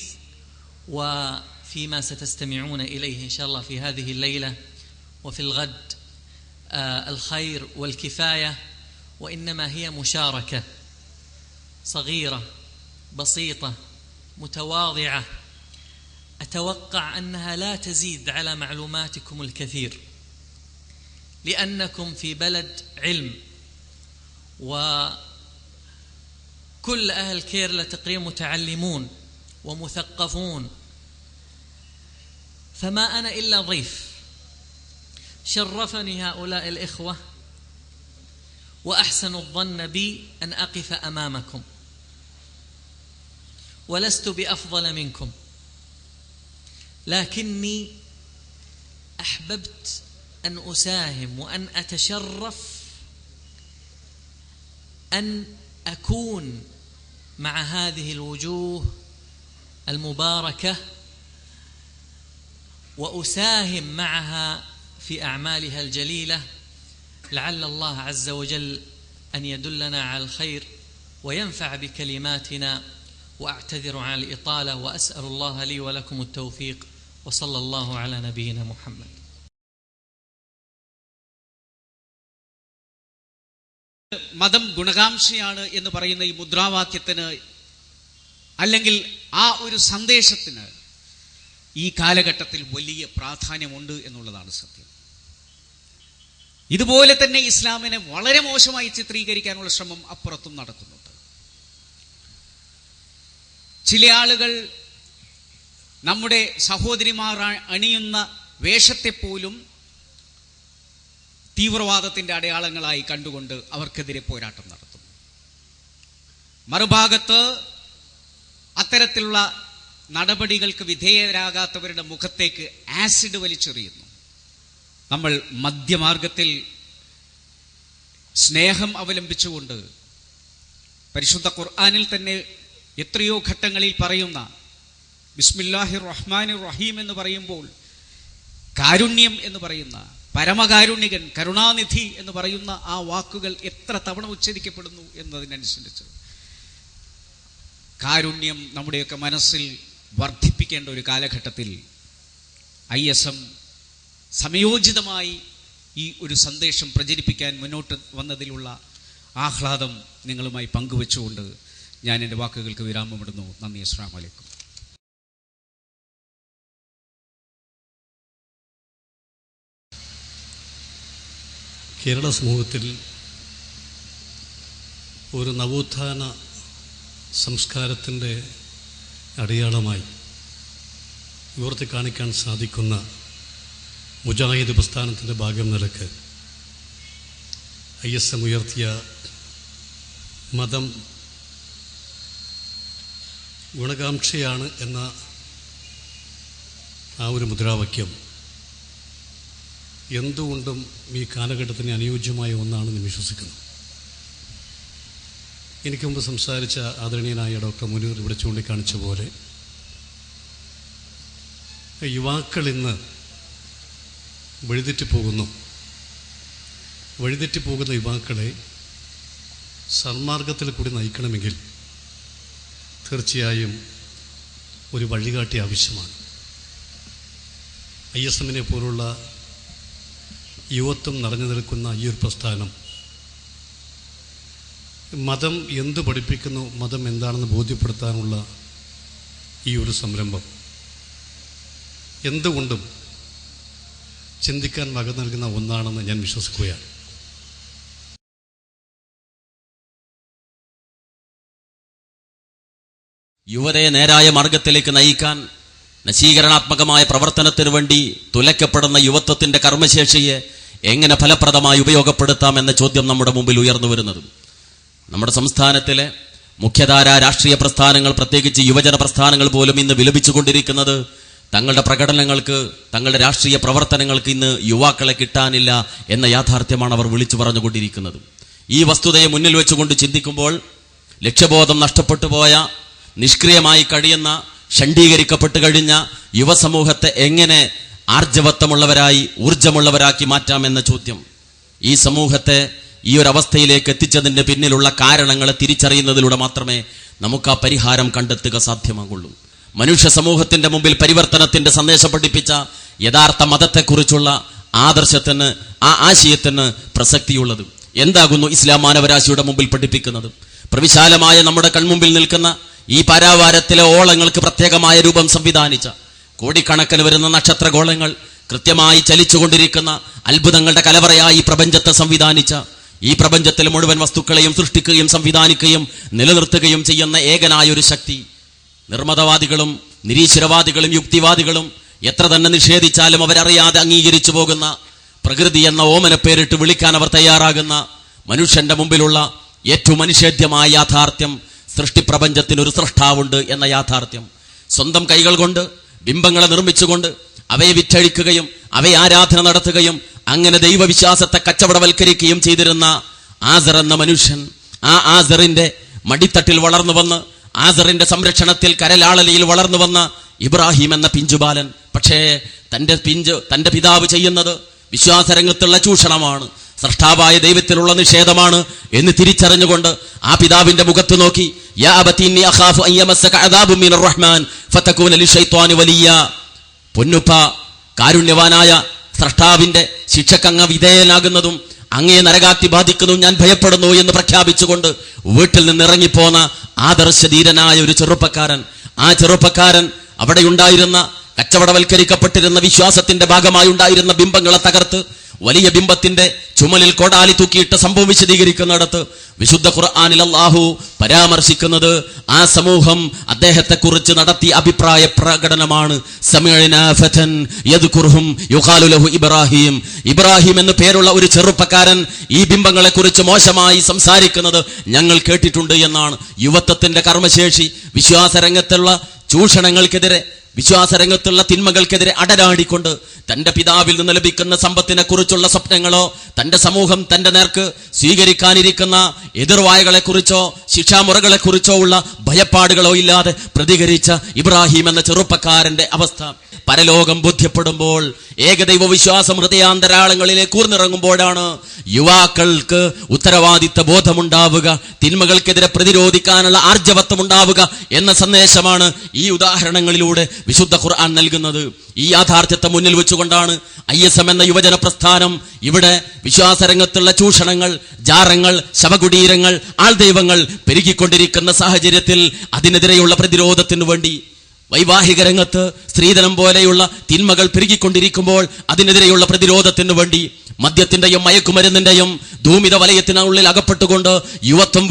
وفيما ستستمعون إليه إن شاء الله في هذه الليلة وفي الغد الخير والكفاية، وإنما هي مشاركة صغيرة بسيطة متواضعة، أتوقع أنها لا تزيد على معلوماتكم الكثير، لأنكم في بلد علم، وكل أهل كيرلا تقريبا متعلمون ومثقفون، فما أنا إلا ضيف. شرفني هؤلاء الإخوة وأحسن الظن بي أن أقف أمامكم، ولست بأفضل منكم، لكني أحببت أن أساهم وأن أتشرف أن أكون مع هذه الوجوه المباركة وأساهم معها في أعمالها الجليلة، لعل الله عز وجل أن يدلنا على الخير وينفع بكلماتنا. وأعتذر عن الإطالة، وأسأل الله لي ولكم التوفيق، وصلى الله على نبينا محمد. മതം ഗുണകാംക്ഷയാണ് എന്ന് പറയുന്ന ഈ മുദ്രാവാക്യത്തിന്, അല്ലെങ്കിൽ ആ ഒരു സന്ദേശത്തിന് ഈ കാലഘട്ടത്തിൽ വലിയ പ്രാധാന്യമുണ്ട് എന്നുള്ളതാണ് സത്യം. ഇതുപോലെ തന്നെ ഇസ്ലാമിനെ വളരെ മോശമായി ചിത്രീകരിക്കാനുള്ള ശ്രമം അപ്പുറത്തും നടക്കുന്നുണ്ട്. ചില ആളുകൾ നമ്മുടെ സഹോദരിമാർ അണിയുന്ന വേഷത്തെപ്പോലും തീവ്രവാദത്തിന്റെ അടയാളങ്ങളായി കണ്ടുകൊണ്ട് അവർക്കെതിരെ പോരാട്ടം നടത്തുന്നു. മറുഭാഗത്ത് അത്തരത്തിലുള്ള നടപടികൾക്ക് വിധേയരാകാത്തവരുടെ മുഖത്തേക്ക് ആസിഡ് വലിച്ചെറിയുന്നു. നമ്മൾ മധ്യമാർഗത്തിൽ സ്നേഹം അവലംബിച്ചുകൊണ്ട് പരിശുദ്ധ ഖുർആനിൽ തന്നെ എത്രയോ ഘട്ടങ്ങളിൽ പറയുന്ന ബിസ്മില്ലാഹിർ റഹ്മാനിർ റഹീം എന്ന് പറയുമ്പോൾ കാരുണ്യം എന്ന് പറയുന്ന, പരമകാരുണ്യകൻ, കരുണാനിധി എന്ന് പറയുന്ന ആ വാക്കുകൾ എത്ര തവണ ഉച്ചരിക്കപ്പെടുന്നു എന്നതിനനുസരിച്ച് കാരുണ്യം നമ്മുടെയൊക്കെ മനസ്സിൽ വർദ്ധിപ്പിക്കേണ്ട ഒരു കാലഘട്ടത്തിൽ ISM സമയോചിതമായി ഈ ഒരു സന്ദേശം പ്രചരിപ്പിക്കാൻ മുന്നോട്ട് വന്നതിലുള്ള ആഹ്ലാദം നിങ്ങളുമായി പങ്കുവെച്ചുകൊണ്ട് ഞാൻ എൻ്റെ വാക്കുകൾക്ക് വിരാമമിടുന്നു. നന്ദി. അസ്സലാമു അലൈക്കും. കേരള സമൂഹത്തിൽ ഒരു നവോത്ഥാന സംസ്കാരത്തിൻ്റെ അടയാളമായി ഉയർത്തി കാണിക്കാൻ സാധിക്കുന്ന മുജാഹിദ് പ്രസ്ഥാനത്തിൻ്റെ ഭാഗം നിലക്ക് ISM ഉയർത്തിയ മതം ഗുണകാംക്ഷയാണ് എന്ന ആ ഒരു മുദ്രാവാക്യം എന്തുകൊണ്ടും ഈ കാലഘട്ടത്തിന് അനുയോജ്യമായ ഒന്നാണെന്ന് വിശ്വസിക്കുന്നു. എനിക്ക് മുമ്പ് സംസാരിച്ച ആദരണീയനായ ഡോക്ടർ മുനീർ ഇവിടെ ചൂണ്ടിക്കാണിച്ച പോലെ യുവാക്കൾ ഇന്ന് വഴിതെറ്റിപ്പോകുന്ന യുവാക്കളെ സന്മാർഗത്തിൽ കൂടി നയിക്കണമെങ്കിൽ തീർച്ചയായും ഒരു വഴികാട്ടി ആവശ്യമാണ്. ISMനെ പോലുള്ള യുവത്വം നിറഞ്ഞു നിൽക്കുന്ന ഈ ഒരു പ്രസ്ഥാനം മതം എന്തു പഠിപ്പിക്കുന്നു, മതം എന്താണെന്ന് ബോധ്യപ്പെടുത്താനുള്ള ഈ ഒരു സംരംഭം എന്തുകൊണ്ടും ചിന്തിക്കാൻ വക നൽകുന്ന ഒന്നാണെന്ന് ഞാൻ വിശ്വസിക്കുകയാണ്. യുവതയെ നേരായ മാർഗത്തിലേക്ക് നയിക്കാൻ നശീകരണാത്മകമായ പ്രവർത്തനത്തിനു വേണ്ടി തുലയ്ക്കപ്പെടുന്ന യുവത്വത്തിന്റെ കർമ്മശേഷിയെ എങ്ങനെ ഫലപ്രദമായി ഉപയോഗപ്പെടുത്താം എന്ന ചോദ്യം നമ്മുടെ മുമ്പിൽ ഉയർന്നു വരുന്നത്. നമ്മുടെ സംസ്ഥാനത്തിലെ മുഖ്യധാര രാഷ്ട്രീയ പ്രസ്ഥാനങ്ങൾ, പ്രത്യേകിച്ച് യുവജന പ്രസ്ഥാനങ്ങൾ പോലും ഇന്ന് വിലപിച്ചുകൊണ്ടിരിക്കുന്നത് തങ്ങളുടെ പ്രകടനങ്ങൾക്ക്, തങ്ങളുടെ രാഷ്ട്രീയ പ്രവർത്തനങ്ങൾക്ക് ഇന്ന് യുവാക്കളെ കിട്ടാനില്ല എന്ന യാഥാർത്ഥ്യമാണ് അവർ വിളിച്ചു പറഞ്ഞുകൊണ്ടിരിക്കുന്നത്. ഈ വസ്തുതയെ മുന്നിൽ വെച്ചുകൊണ്ട് ചിന്തിക്കുമ്പോൾ ലക്ഷ്യബോധം നഷ്ടപ്പെട്ടു പോയ, നിഷ്ക്രിയമായി കഴിയുന്ന, ഷണ്ഡീകരിക്കപ്പെട്ട് കഴിഞ്ഞ യുവസമൂഹത്തെ എങ്ങനെ ആർജവത്വമുള്ളവരായി ഊർജമുള്ളവരാക്കി മാറ്റാമെന്ന ചോദ്യം, ഈ സമൂഹത്തെ ഈ ഒരു അവസ്ഥയിലേക്ക് എത്തിച്ചതിന്റെ പിന്നിലുള്ള കാരണങ്ങളെ തിരിച്ചറിയുന്നതിലൂടെ മാത്രമേ നമുക്ക് ആ പരിഹാരം കണ്ടെത്തുക സാധ്യമാകുള്ളൂ. മനുഷ്യ സമൂഹത്തിന്റെ മുമ്പിൽ പരിവർത്തനത്തിന്റെ സന്ദേശം പഠിപ്പിച്ച യഥാർത്ഥ മതത്തെക്കുറിച്ചുള്ള ആദർശത്തിന്, ആ ആശയത്തിന് പ്രസക്തിയുള്ളത്. എന്താകുന്നു ഇസ്ലാം മാനവരാശിയുടെ മുമ്പിൽ പഠിപ്പിക്കുന്നത്? പ്രവിശാലമായ നമ്മുടെ കൺമുമ്പിൽ നിൽക്കുന്ന ഈ പരാവാരത്തിലെ ഓളങ്ങൾക്ക് പ്രത്യേകമായ രൂപം സംവിധാനിച്ച, കോടിക്കണക്കിന് വരുന്ന നക്ഷത്രഗോളങ്ങൾ കൃത്യമായി ചലിച്ചുകൊണ്ടിരിക്കുന്ന അത്ഭുതങ്ങളുടെ കലവറയായി ഈ പ്രപഞ്ചത്തെ സംവിധാനിച്ച, ഈ പ്രപഞ്ചത്തിൽ മുഴുവൻ വസ്തുക്കളെയും സൃഷ്ടിക്കുകയും സംവിധാനിക്കുകയും നിലനിർത്തുകയും ചെയ്യുന്ന ഏകനായ ഒരു ശക്തി, നിർമ്മതവാദികളും നിരീശ്വരവാദികളും യുക്തിവാദികളും എത്ര തന്നെ നിഷേധിച്ചാലും അവരറിയാതെ അംഗീകരിച്ചു പോകുന്ന, പ്രകൃതി എന്ന ഓമന പേരിട്ട് വിളിക്കാൻ അവർ തയ്യാറാകുന്ന മനുഷ്യന്റെ മുമ്പിലുള്ള ഏറ്റവും അനിഷേധ്യമായ യാഥാർത്ഥ്യം, സൃഷ്ടിപ്രപഞ്ചത്തിനൊരു സൃഷ്ടാവുണ്ട് എന്ന യാഥാർത്ഥ്യം. സ്വന്തം കൈകൾ കൊണ്ട് ബിംബങ്ങളെ നിർമ്മിച്ചുകൊണ്ട് അവയെ വിറ്റഴിക്കുകയും അവയെ ആരാധന നടത്തുകയും അങ്ങനെ ദൈവവിശ്വാസത്തെ കച്ചവടവൽക്കരിക്കുകയും ചെയ്തിരുന്ന ആസർ എന്ന മനുഷ്യൻ, ആ ആസറിന്റെ മടിത്തട്ടിൽ വളർന്നു വന്ന്, ആസറിന്റെ സംരക്ഷണത്തിൽ കരലാളലിയിൽ വളർന്നു വന്ന ഇബ്രാഹിം എന്ന പിഞ്ചുബാലൻ, പക്ഷേ തന്റെ പിതാവ് ചെയ്യുന്നത് വിശ്വാസരംഗത്തുള്ള ചൂഷണമാണ്, സൃഷ്ടാവായ ദൈവത്തിലുള്ള നിഷേധമാണ് എന്ന് തിരിച്ചറിഞ്ഞുകൊണ്ട് ആ പിതാവിന്റെ മുഖത്ത് നോക്കി, യാ അബതി ഇന്നി അഖാഫു അൻ യമസ്സക അദാബുൻ മിനർ റഹ്മാൻ ഫതകൂന ലിശൈത്വാനി വലിയ, പൊന്നുപ്പ, കാരുണ്യവാനായ സൃഷ്ടാവിന്റെ ശിക്ഷക്കങ്ങ് വിധേയനാകുന്നതും അങ്ങേ നരകാത്തി ബാധിക്കുന്നതും ഞാൻ ഭയപ്പെടുന്നു എന്ന് പ്രഖ്യാപിച്ചുകൊണ്ട് വീട്ടിൽ നിന്ന് ഇറങ്ങിപ്പോന്ന ആദർശധീരനായ ഒരു ചെറുപ്പക്കാരൻ. ആ ചെറുപ്പക്കാരൻ അവിടെയുണ്ടായിരുന്ന കച്ചവടവൽക്കരിക്കപ്പെട്ടിരുന്ന വിശ്വാസത്തിന്റെ ഭാഗമായി ഉണ്ടായിരുന്ന ബിംബങ്ങളെ തകർത്ത് വലിയ ബിംബത്തിന്റെ ചുമലിൽ കോടാലി തൂക്കിയിട്ട് സംഭവം വിശദീകരിക്കുന്നിടത്ത് വിശുദ്ധ ഖുർആനിൽ അല്ലാഹു പരാമർശിക്കുന്നത് ആ സമൂഹം അദ്ദേഹത്തെ കുറിച്ച് നടത്തിയ അഭിപ്രായ പ്രകടനമാണ്. സമിഅനാ ഫതൻ യദ്കുറുഹും യുഖാലു ലഹു ഇബ്രാഹിം, ഇബ്രാഹിം എന്ന് പേരുള്ള ഒരു ചെറുപ്പക്കാരൻ ഈ ബിംബങ്ങളെ കുറിച്ച് മോശമായി സംസാരിക്കുന്നത് ഞങ്ങൾ കേട്ടിട്ടുണ്ട് എന്നാണ്. യുവത്വത്തിന്റെ കർമ്മശേഷി വിശ്വാസരംഗത്തുള്ള ചൂഷണങ്ങൾക്കെതിരെ, വിശ്വാസരംഗത്തുള്ള തിന്മകൾക്കെതിരെ അടരാടിക്കൊണ്ട് തന്റെ പിതാവിൽ നിന്ന് ലഭിക്കുന്ന സമ്പത്തിനെ കുറിച്ചുള്ള സ്വപ്നങ്ങളോ തന്റെ സമൂഹം തന്റെ നേർക്ക് സ്വീകരിക്കാനിരിക്കുന്ന എതിർവായകളെ കുറിച്ചോ ശിക്ഷാമുറകളെ കുറിച്ചോ ഉള്ള ഭയപ്പാടുകളോ ഇല്ലാതെ പ്രതികരിച്ച ഇബ്രാഹിം എന്ന ചെറുപ്പക്കാരന്റെ അവസ്ഥ പരലോകം ബോധ്യപ്പെടുമ്പോൾ, ഏകദൈവ വിശ്വാസം ഹൃദയാന്തരാളങ്ങളിലേക്ക് ഊർന്നിറങ്ങുമ്പോഴാണ് യുവാക്കൾക്ക് ഉത്തരവാദിത്ത ബോധമുണ്ടാവുക, തിന്മകൾക്കെതിരെ പ്രതിരോധിക്കാനുള്ള ആർജവത്വം ഉണ്ടാവുക എന്ന സന്ദേശമാണ് ഈ ഉദാഹരണങ്ങളിലൂടെ വിശുദ്ധ ഖുർആൻ നൽകുന്നത്. ഈ യാഥാർത്ഥ്യത്തെ മുന്നിൽ വെച്ചുകൊണ്ടാണ് ISM എന്ന യുവജന പ്രസ്ഥാനം ഇവിടെ വിശ്വാസരംഗത്തുള്ള ചൂഷണങ്ങൾ, ജാറങ്ങൾ, ശവകുടീരങ്ങൾ, ആൾദൈവങ്ങൾ പെരുകിക്കൊണ്ടിരിക്കുന്ന സാഹചര്യത്തിൽ അതിനെതിരെയുള്ള പ്രതിരോധത്തിനു വേണ്ടി, വൈവാഹിക രംഗത്ത് സ്ത്രീധനം പോലെയുള്ള തിന്മകൾ പെരുകിക്കൊണ്ടിരിക്കുമ്പോൾ അതിനെതിരെയുള്ള പ്രതിരോധത്തിനു വേണ്ടി, മദ്യത്തിന്റെയും മയക്കുമരുന്നിന്റെയും ധൂമിത വലയത്തിനുള്ളിൽ അകപ്പെട്ടുകൊണ്ട് യുവത്വം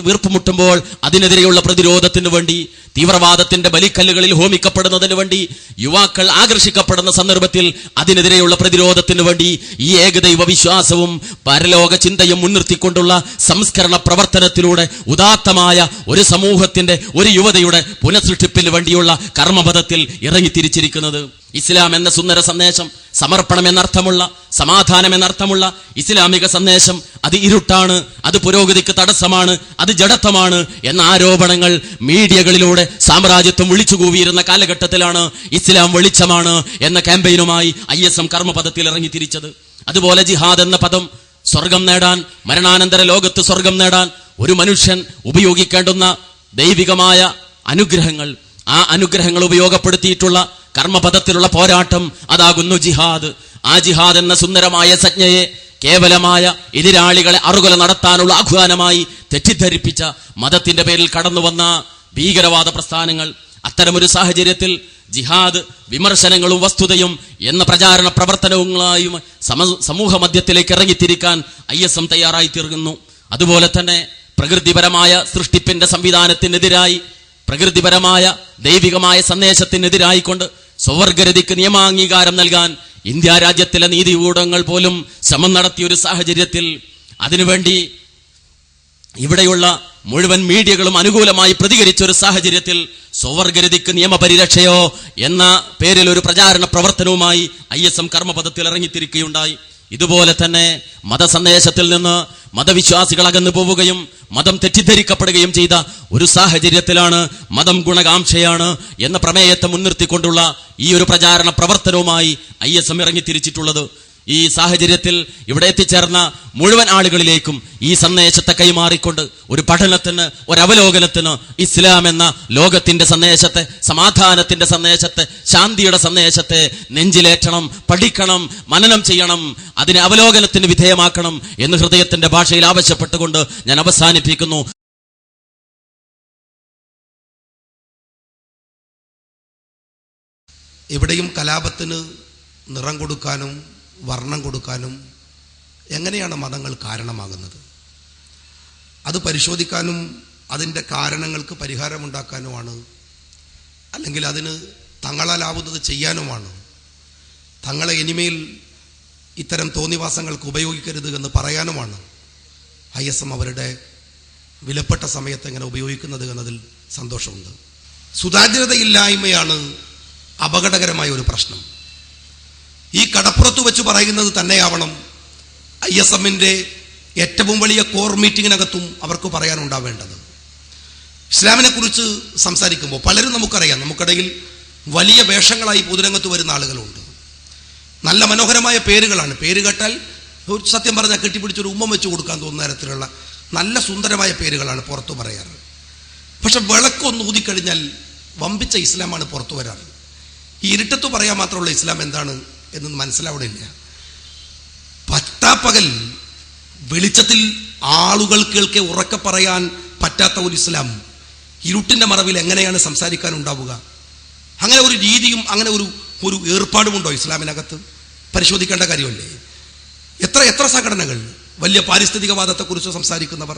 വീർപ്പുമുട്ടുമ്പോൾ അതിനെതിരെയുള്ള പ്രതിരോധത്തിനു വേണ്ടി, തീവ്രവാദത്തിന്റെ ബലിക്കല്ലുകളിൽ ഹോമിക്കപ്പെടുന്നതിന് വേണ്ടി യുവാക്കൾ ആകർഷിക്കപ്പെടുന്ന സന്ദർഭത്തിൽ അതിനെതിരെയുള്ള പ്രതിരോധത്തിനു വേണ്ടി ഈ ഏകദൈവ വിശ്വാസവും പരലോക ചിന്തയും മുൻനിർത്തിക്കൊണ്ടുള്ള സംസ്കരണ പ്രവർത്തനത്തിലൂടെ ഉദാത്തമായ ഒരു സമൂഹത്തിന്റെ, ഒരു യുവതയുടെ പുനഃസൃഷ്ടിപ്പിന് വേണ്ടിയുള്ള കർമ്മപഥത്തിൽ ഇറങ്ങിത്തിരിച്ചിരിക്കുന്നത്. ഇസ്ലാം എന്ന സുന്ദര സന്ദേശം, സമർപ്പണം എന്നർത്ഥമുള്ള, സമാധാനം എന്നർത്ഥമുള്ള ഇസ്ലാമിക സന്ദേശം അത് ഇരുട്ടാണ്, അത് പുരോഗതിക്ക് തടസ്സമാണ്, അത് ജഡത്വമാണ് എന്ന ആരോപണങ്ങൾ മീഡിയകളിലൂടെ സാമ്രാജ്യത്വം വിളിച്ചുകൂവിയിരുന്ന കാലഘട്ടത്തിലാണ് ഇസ്ലാം വെളിച്ചമാണ് എന്ന ക്യാമ്പയിനുമായി ISM കർമ്മപഥത്തിൽ ഇറങ്ങിത്തിരിച്ചത്. അതുപോലെ ജിഹാദ് എന്ന പദം, സ്വർഗം നേടാൻ, മരണാനന്തര ലോകത്ത് സ്വർഗം നേടാൻ ഒരു മനുഷ്യൻ ഉപയോഗിക്കേണ്ടുന്ന ദൈവികമായ അനുഗ്രഹങ്ങൾ, ആ അനുഗ്രഹങ്ങൾ ഉപയോഗപ്പെടുത്തിയിട്ടുള്ള കർമ്മപഥത്തിലുള്ള പോരാട്ടം അതാകുന്നു ജിഹാദ്. ആ ജിഹാദ് എന്ന സുന്ദരമായ സംജ്ഞയെ കേവലമായ എതിരാളികളെ അറുകൊല നടത്താനുള്ള ആഹ്വാനമായി തെറ്റിദ്ധരിപ്പിച്ച മതത്തിന്റെ പേരിൽ കടന്നുവന്ന ഭീകരവാദ പ്രസ്ഥാനങ്ങൾ, അത്തരമൊരു സാഹചര്യത്തിൽ ജിഹാദ് വിമർശനങ്ങളും വസ്തുതയും എന്ന പ്രചാരണ പ്രവർത്തനവുങ്ങളായും സമൂഹ മധ്യത്തിലേക്ക് ഇറങ്ങിത്തിരിക്കാൻ ISM തയ്യാറായി തീർന്നു. അതുപോലെ തന്നെ പ്രകൃതിപരമായ സൃഷ്ടിപ്പിന്റെ സംവിധാനത്തിനെതിരായി, പ്രകൃതിപരമായ ദൈവികമായ സന്ദേശത്തിനെതിരായിക്കൊണ്ട് സ്വവർഗരതിക്ക് നിയമാംഗീകാരം നൽകാൻ ഇന്ത്യ രാജ്യത്തിലെ നീതിപീഠങ്ങൾ പോലും ശ്രമം നടത്തിയ ഒരു സാഹചര്യത്തിൽ, അതിനുവേണ്ടി ഇവിടെയുള്ള മുഴുവൻ മീഡിയകളും അനുകൂലമായി പ്രതികരിച്ച ഒരു സാഹചര്യത്തിൽ സ്വവർഗരതിക്ക് നിയമപരിരക്ഷയോ എന്ന പേരിൽ ഒരു പ്രചാരണ പ്രവർത്തനവുമായി ISM കർമ്മപഥത്തിൽ ഇറങ്ങിത്തിരിക്കുകയുണ്ടായി. ഇതുപോലെ തന്നെ മതസന്ദേശത്തിൽ നിന്ന് മതവിശ്വാസികൾ അകന്നു പോവുകയും മതം തെറ്റിദ്ധരിക്കപ്പെടുകയും ചെയ്ത ഒരു സാഹചര്യത്തിലാണ് മതം ഗുണകാംക്ഷയാണ് എന്ന പ്രമേയത്തെ മുൻനിർത്തിക്കൊണ്ടുള്ള ഈ ഒരു പ്രചാരണ പ്രവർത്തനവുമായി ISM ഇറങ്ങിത്തിരിച്ചിട്ടുള്ളത്. ഈ സാഹചര്യത്തിൽ ഇവിടെ എത്തിച്ചേർന്ന മുഴുവൻ ആളുകളിലേക്കും ഈ സന്ദേശത്തെ കൈമാറിക്കൊണ്ട് ഒരു പഠനത്തിന്, ഒരവലോകനത്തിന് ഇസ്ലാം എന്ന ലോകത്തിന്റെ സന്ദേശത്തെ, സമാധാനത്തിന്റെ സന്ദേശത്തെ, ശാന്തിയുടെ സന്ദേശത്തെ നെഞ്ചിലേറ്റണം, പഠിക്കണം, മനനം ചെയ്യണം, അതിനെ അവലോകനത്തിന് വിധേയമാക്കണം എന്ന് ഹൃദയത്തിന്റെ ഭാഷയിൽ ആവശ്യപ്പെട്ടുകൊണ്ട് ഞാൻ അവസാനിപ്പിക്കുന്നു. എവിടെയും കലാപത്തിന് നിറം കൊടുക്കാനും വർണ്ണം കൊടുക്കാനും എങ്ങനെയാണ് മതങ്ങൾ കാരണമാകുന്നത്? അത് പരിശോധിക്കാനും അതിൻ്റെ കാരണങ്ങൾക്ക് പരിഹാരമുണ്ടാക്കാനുമാണ്, അല്ലെങ്കിൽ അതിന് തങ്ങളാലാവുന്നത് ചെയ്യാനുമാണ്. തങ്ങളെ ഇനിമേൽ ഇത്തരം തോന്നിവാസങ്ങൾക്ക് ഉപയോഗിക്കരുത് എന്ന് പറയാനുമാണ് ISM അവരുടെ വിലപ്പെട്ട സമയത്ത് എങ്ങനെ ഉപയോഗിക്കുന്നത് എന്നതിൽ സന്തോഷമുണ്ട്. സുതാര്യതയില്ലായ്മയാണ് അപകടകരമായ ഒരു പ്രശ്നം. ഈ കടപ്പുറത്ത് വെച്ച് പറയുന്നത് തന്നെയാവണം ISMന്റെ ഏറ്റവും വലിയ കോർ മീറ്റിങ്ങിനകത്തും അവർക്ക് പറയാനുണ്ടാവേണ്ടത്. ഇസ്ലാമിനെ കുറിച്ച് സംസാരിക്കുമ്പോൾ പലരും നമുക്കറിയാം, നമുക്കിടയിൽ വലിയ വേഷങ്ങളായി പൊതുരംഗത്ത് വരുന്ന ആളുകളുണ്ട്. നല്ല മനോഹരമായ പേരുകളാണ്. പേര് കേട്ടാൽ സത്യം പറഞ്ഞാൽ കെട്ടിപ്പിടിച്ചൊരു ഉമ്മ വെച്ച് കൊടുക്കാൻ തോന്നുന്ന തരത്തിലുള്ള നല്ല സുന്ദരമായ പേരുകളാണ് പുറത്തു പറയാറ്. പക്ഷെ വിളക്കൊന്ന് ഊതിക്കഴിഞ്ഞാൽ വമ്പിച്ച ഇസ്ലാമാണ് പുറത്തു വരാറ്. ഈ ഇരുട്ടത്ത് പറയാൻ മാത്രമുള്ള ഇസ്ലാം എന്താണ് എന്ന് മനസ്സിലാവണില്ല. പട്ടാപ്പകൽ വെളിച്ചത്തിൽ ആളുകൾ കേൾക്കെ ഉറക്കെ പറയാൻ പറ്റാത്ത ഒരു ഇസ്ലാം ഇരുട്ടിന്റെ മറവിൽ എങ്ങനെയാണ് സംസാരിക്കാനുണ്ടാവുക? അങ്ങനെ ഒരു രീതിയും അങ്ങനെ ഒരു ഏർപ്പാടുമുണ്ടോ ഇസ്ലാമിനകത്ത്? പരിശോധിക്കേണ്ട കാര്യമല്ലേ? എത്ര സംഘടനകൾ, വലിയ പാരിസ്ഥിതികവാദത്തെക്കുറിച്ച് സംസാരിക്കുന്നവർ,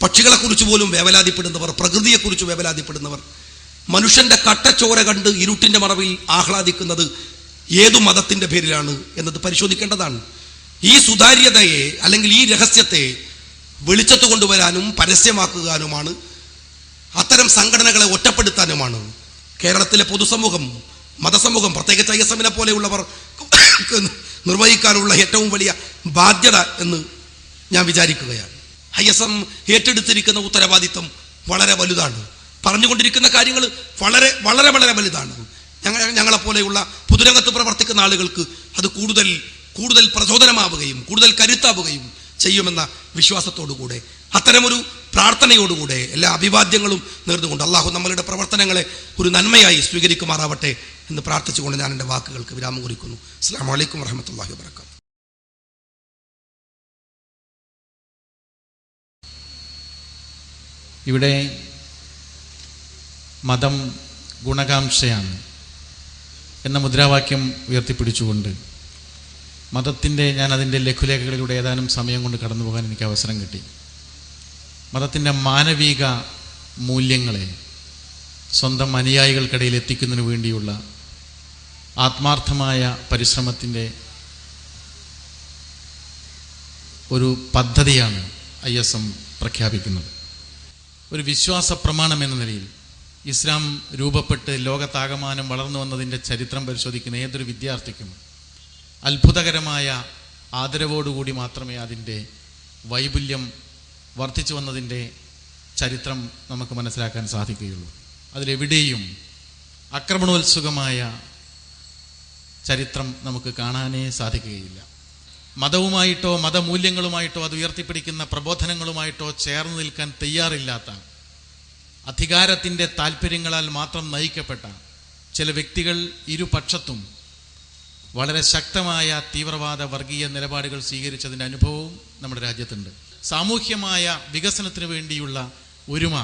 പക്ഷികളെക്കുറിച്ച് പോലും വേവലാതിപ്പെടുന്നവർ, പ്രകൃതിയെക്കുറിച്ച് വേവലാതിപ്പെടുന്നവർ, മനുഷ്യന്റെ കട്ടച്ചോര കണ്ട് ഇരുട്ടിന്റെ മറവിൽ ആഹ്ലാദിക്കുന്നത് ഏതു മതത്തിന്റെ പേരിലാണ് എന്നത് പരിശോധിക്കേണ്ടതാണ്. ഈ സുതാര്യതയെ അല്ലെങ്കിൽ ഈ രഹസ്യത്തെ വെളിച്ചത്ത് കൊണ്ടുവരാനും പരസ്യമാക്കുവാനുമാണ്, അത്തരം സംഘടനകളെ ഒറ്റപ്പെടുത്താനുമാണ് കേരളത്തിലെ പൊതുസമൂഹം, മതസമൂഹം, പ്രത്യേകിച്ച് ISMനെ പോലെയുള്ളവർ നിർവഹിക്കാനുള്ള ഏറ്റവും വലിയ ബാധ്യത എന്ന് ഞാൻ വിചാരിക്കുകയാണ്. ISM ഏറ്റെടുത്തിരിക്കുന്ന ഉത്തരവാദിത്വം വളരെ വലുതാണ്. പറഞ്ഞുകൊണ്ടിരിക്കുന്ന കാര്യങ്ങൾ വളരെ വളരെ വളരെ വലുതാണ്. ഞങ്ങളെപ്പോലെയുള്ള പൊതുരംഗത്ത് പ്രവർത്തിക്കുന്ന ആളുകൾക്ക് അത് കൂടുതൽ പ്രചോദനമാവുകയും കൂടുതൽ കരുത്താവുകയും ചെയ്യുമെന്ന വിശ്വാസത്തോടുകൂടെ, അത്തരമൊരു പ്രാർത്ഥനയോടുകൂടെ എല്ലാ അഭിവാദ്യങ്ങളും നേർന്നുകൊണ്ട് അള്ളാഹു നമ്മളുടെ പ്രവർത്തനങ്ങളെ ഒരു നന്മയായി സ്വീകരിക്കുമാറാവട്ടെ എന്ന് പ്രാർത്ഥിച്ചുകൊണ്ട് ഞാൻ എൻ്റെ വാക്കുകൾക്ക് വിരാമം കുറിക്കുന്നു. അസ്സലാമു അലൈക്കും വറഹ്മത്തുള്ളാഹി വബറകാതുഹു. ഇവിടെ മതം ഗുണകാംക്ഷയാണ് എന്ന മുദ്രാവാക്യം ഉയർത്തിപ്പിടിച്ചുകൊണ്ട് ഞാൻ അതിൻ്റെ ലഘുലേഖകളിലൂടെ ഏതാനും സമയം കൊണ്ട് കടന്നു പോകാൻ എനിക്ക് അവസരം കിട്ടി. മതത്തിൻ്റെ മാനവിക മൂല്യങ്ങളെ സ്വന്തം അനുയായികൾക്കിടയിൽ എത്തിക്കുന്നതിന് വേണ്ടിയുള്ള ആത്മാർത്ഥമായ പരിശ്രമത്തിൻ്റെ ഒരു പദ്ധതിയാണ് ISM പ്രഖ്യാപിക്കുന്നത്. ഒരു വിശ്വാസ പ്രമാണം എന്ന നിലയിൽ ഇസ്ലാം രൂപപ്പെട്ട് ലോകത്താകമാനം വളർന്നു വന്നതിൻ്റെ ചരിത്രം പരിശോധിക്കുന്ന ഏതൊരു വിദ്യാർത്ഥിക്കും അത്ഭുതകരമായ ആദരവോടുകൂടി മാത്രമേ അതിൻ്റെ വൈപുല്യം വർദ്ധിച്ചു വന്നതിൻ്റെ ചരിത്രം നമുക്ക് മനസ്സിലാക്കാൻ സാധിക്കുകയുള്ളൂ. അതിലെവിടെയും ആക്രമണോത്സുകമായ ചരിത്രം നമുക്ക് കാണാനേ സാധിക്കുകയില്ല. മതവുമായിട്ടോ മതമൂല്യങ്ങളുമായിട്ടോ അത് ഉയർത്തിപ്പിടിക്കുന്ന പ്രബോധനങ്ങളുമായിട്ടോ ചേർന്ന് നിൽക്കാൻ തയ്യാറില്ലാത്ത, അധികാരത്തിൻ്റെ താല്പര്യങ്ങളാൽ മാത്രം നയിക്കപ്പെട്ട ചില വ്യക്തികൾ ഇരുപക്ഷത്തും വളരെ ശക്തമായ തീവ്രവാദ വർഗീയ നിലപാടുകൾ സ്വീകരിച്ചതിൻ്റെ അനുഭവവും നമ്മുടെ രാജ്യത്തുണ്ട്. സാമൂഹ്യമായ വികസനത്തിന് വേണ്ടിയുള്ള ഒരുമ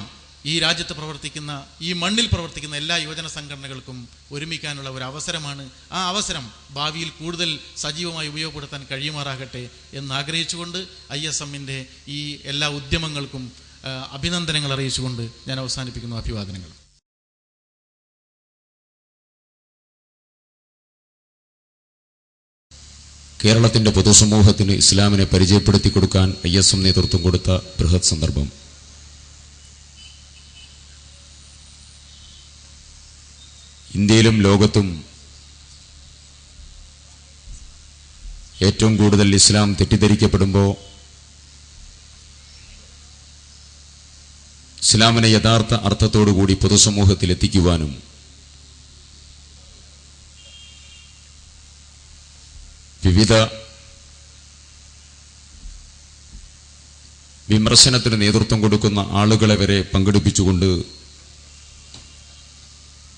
ഈ രാജ്യത്ത് പ്രവർത്തിക്കുന്ന, ഈ മണ്ണിൽ പ്രവർത്തിക്കുന്ന എല്ലാ യുവജന സംഘടനകൾക്കും ഒരുമിക്കാനുള്ള ഒരു അവസരമാണ്. ആ അവസരം ഭാവിയിൽ കൂടുതൽ സജീവമായി ഉപയോഗപ്പെടുത്താൻ കഴിയുമാറാകട്ടെ എന്നാഗ്രഹിച്ചുകൊണ്ട് ISMൻ്റെ ഈ എല്ലാ ഉദ്യമങ്ങൾക്കും അഭിനന്ദനങ്ങൾ അറിയിച്ചുകൊണ്ട് ഞാൻ അവസാനിപ്പിക്കുന്നു. അഭിവാദനങ്ങൾ. കേരളത്തിന്റെ പൊതുസമൂഹത്തിന് ഇസ്ലാമിനെ പരിചയപ്പെടുത്തി കൊടുക്കാൻ ISM നേതൃത്വം കൊടുത്ത ബൃഹത് സന്ദർഭം. ഇന്ത്യയിലും ലോകത്തും ഏറ്റവും കൂടുതൽ ഇസ്ലാം തെറ്റിദ്ധരിക്കപ്പെടുമ്പോൾ ഇസ്ലാമിനെ യഥാർത്ഥ അർത്ഥത്തോടുകൂടി പൊതുസമൂഹത്തിൽ എത്തിക്കുവാനും വിവിധ വിമർശനത്തിന് നേതൃത്വം കൊടുക്കുന്ന ആളുകളെ വരെ പങ്കെടുപ്പിച്ചുകൊണ്ട്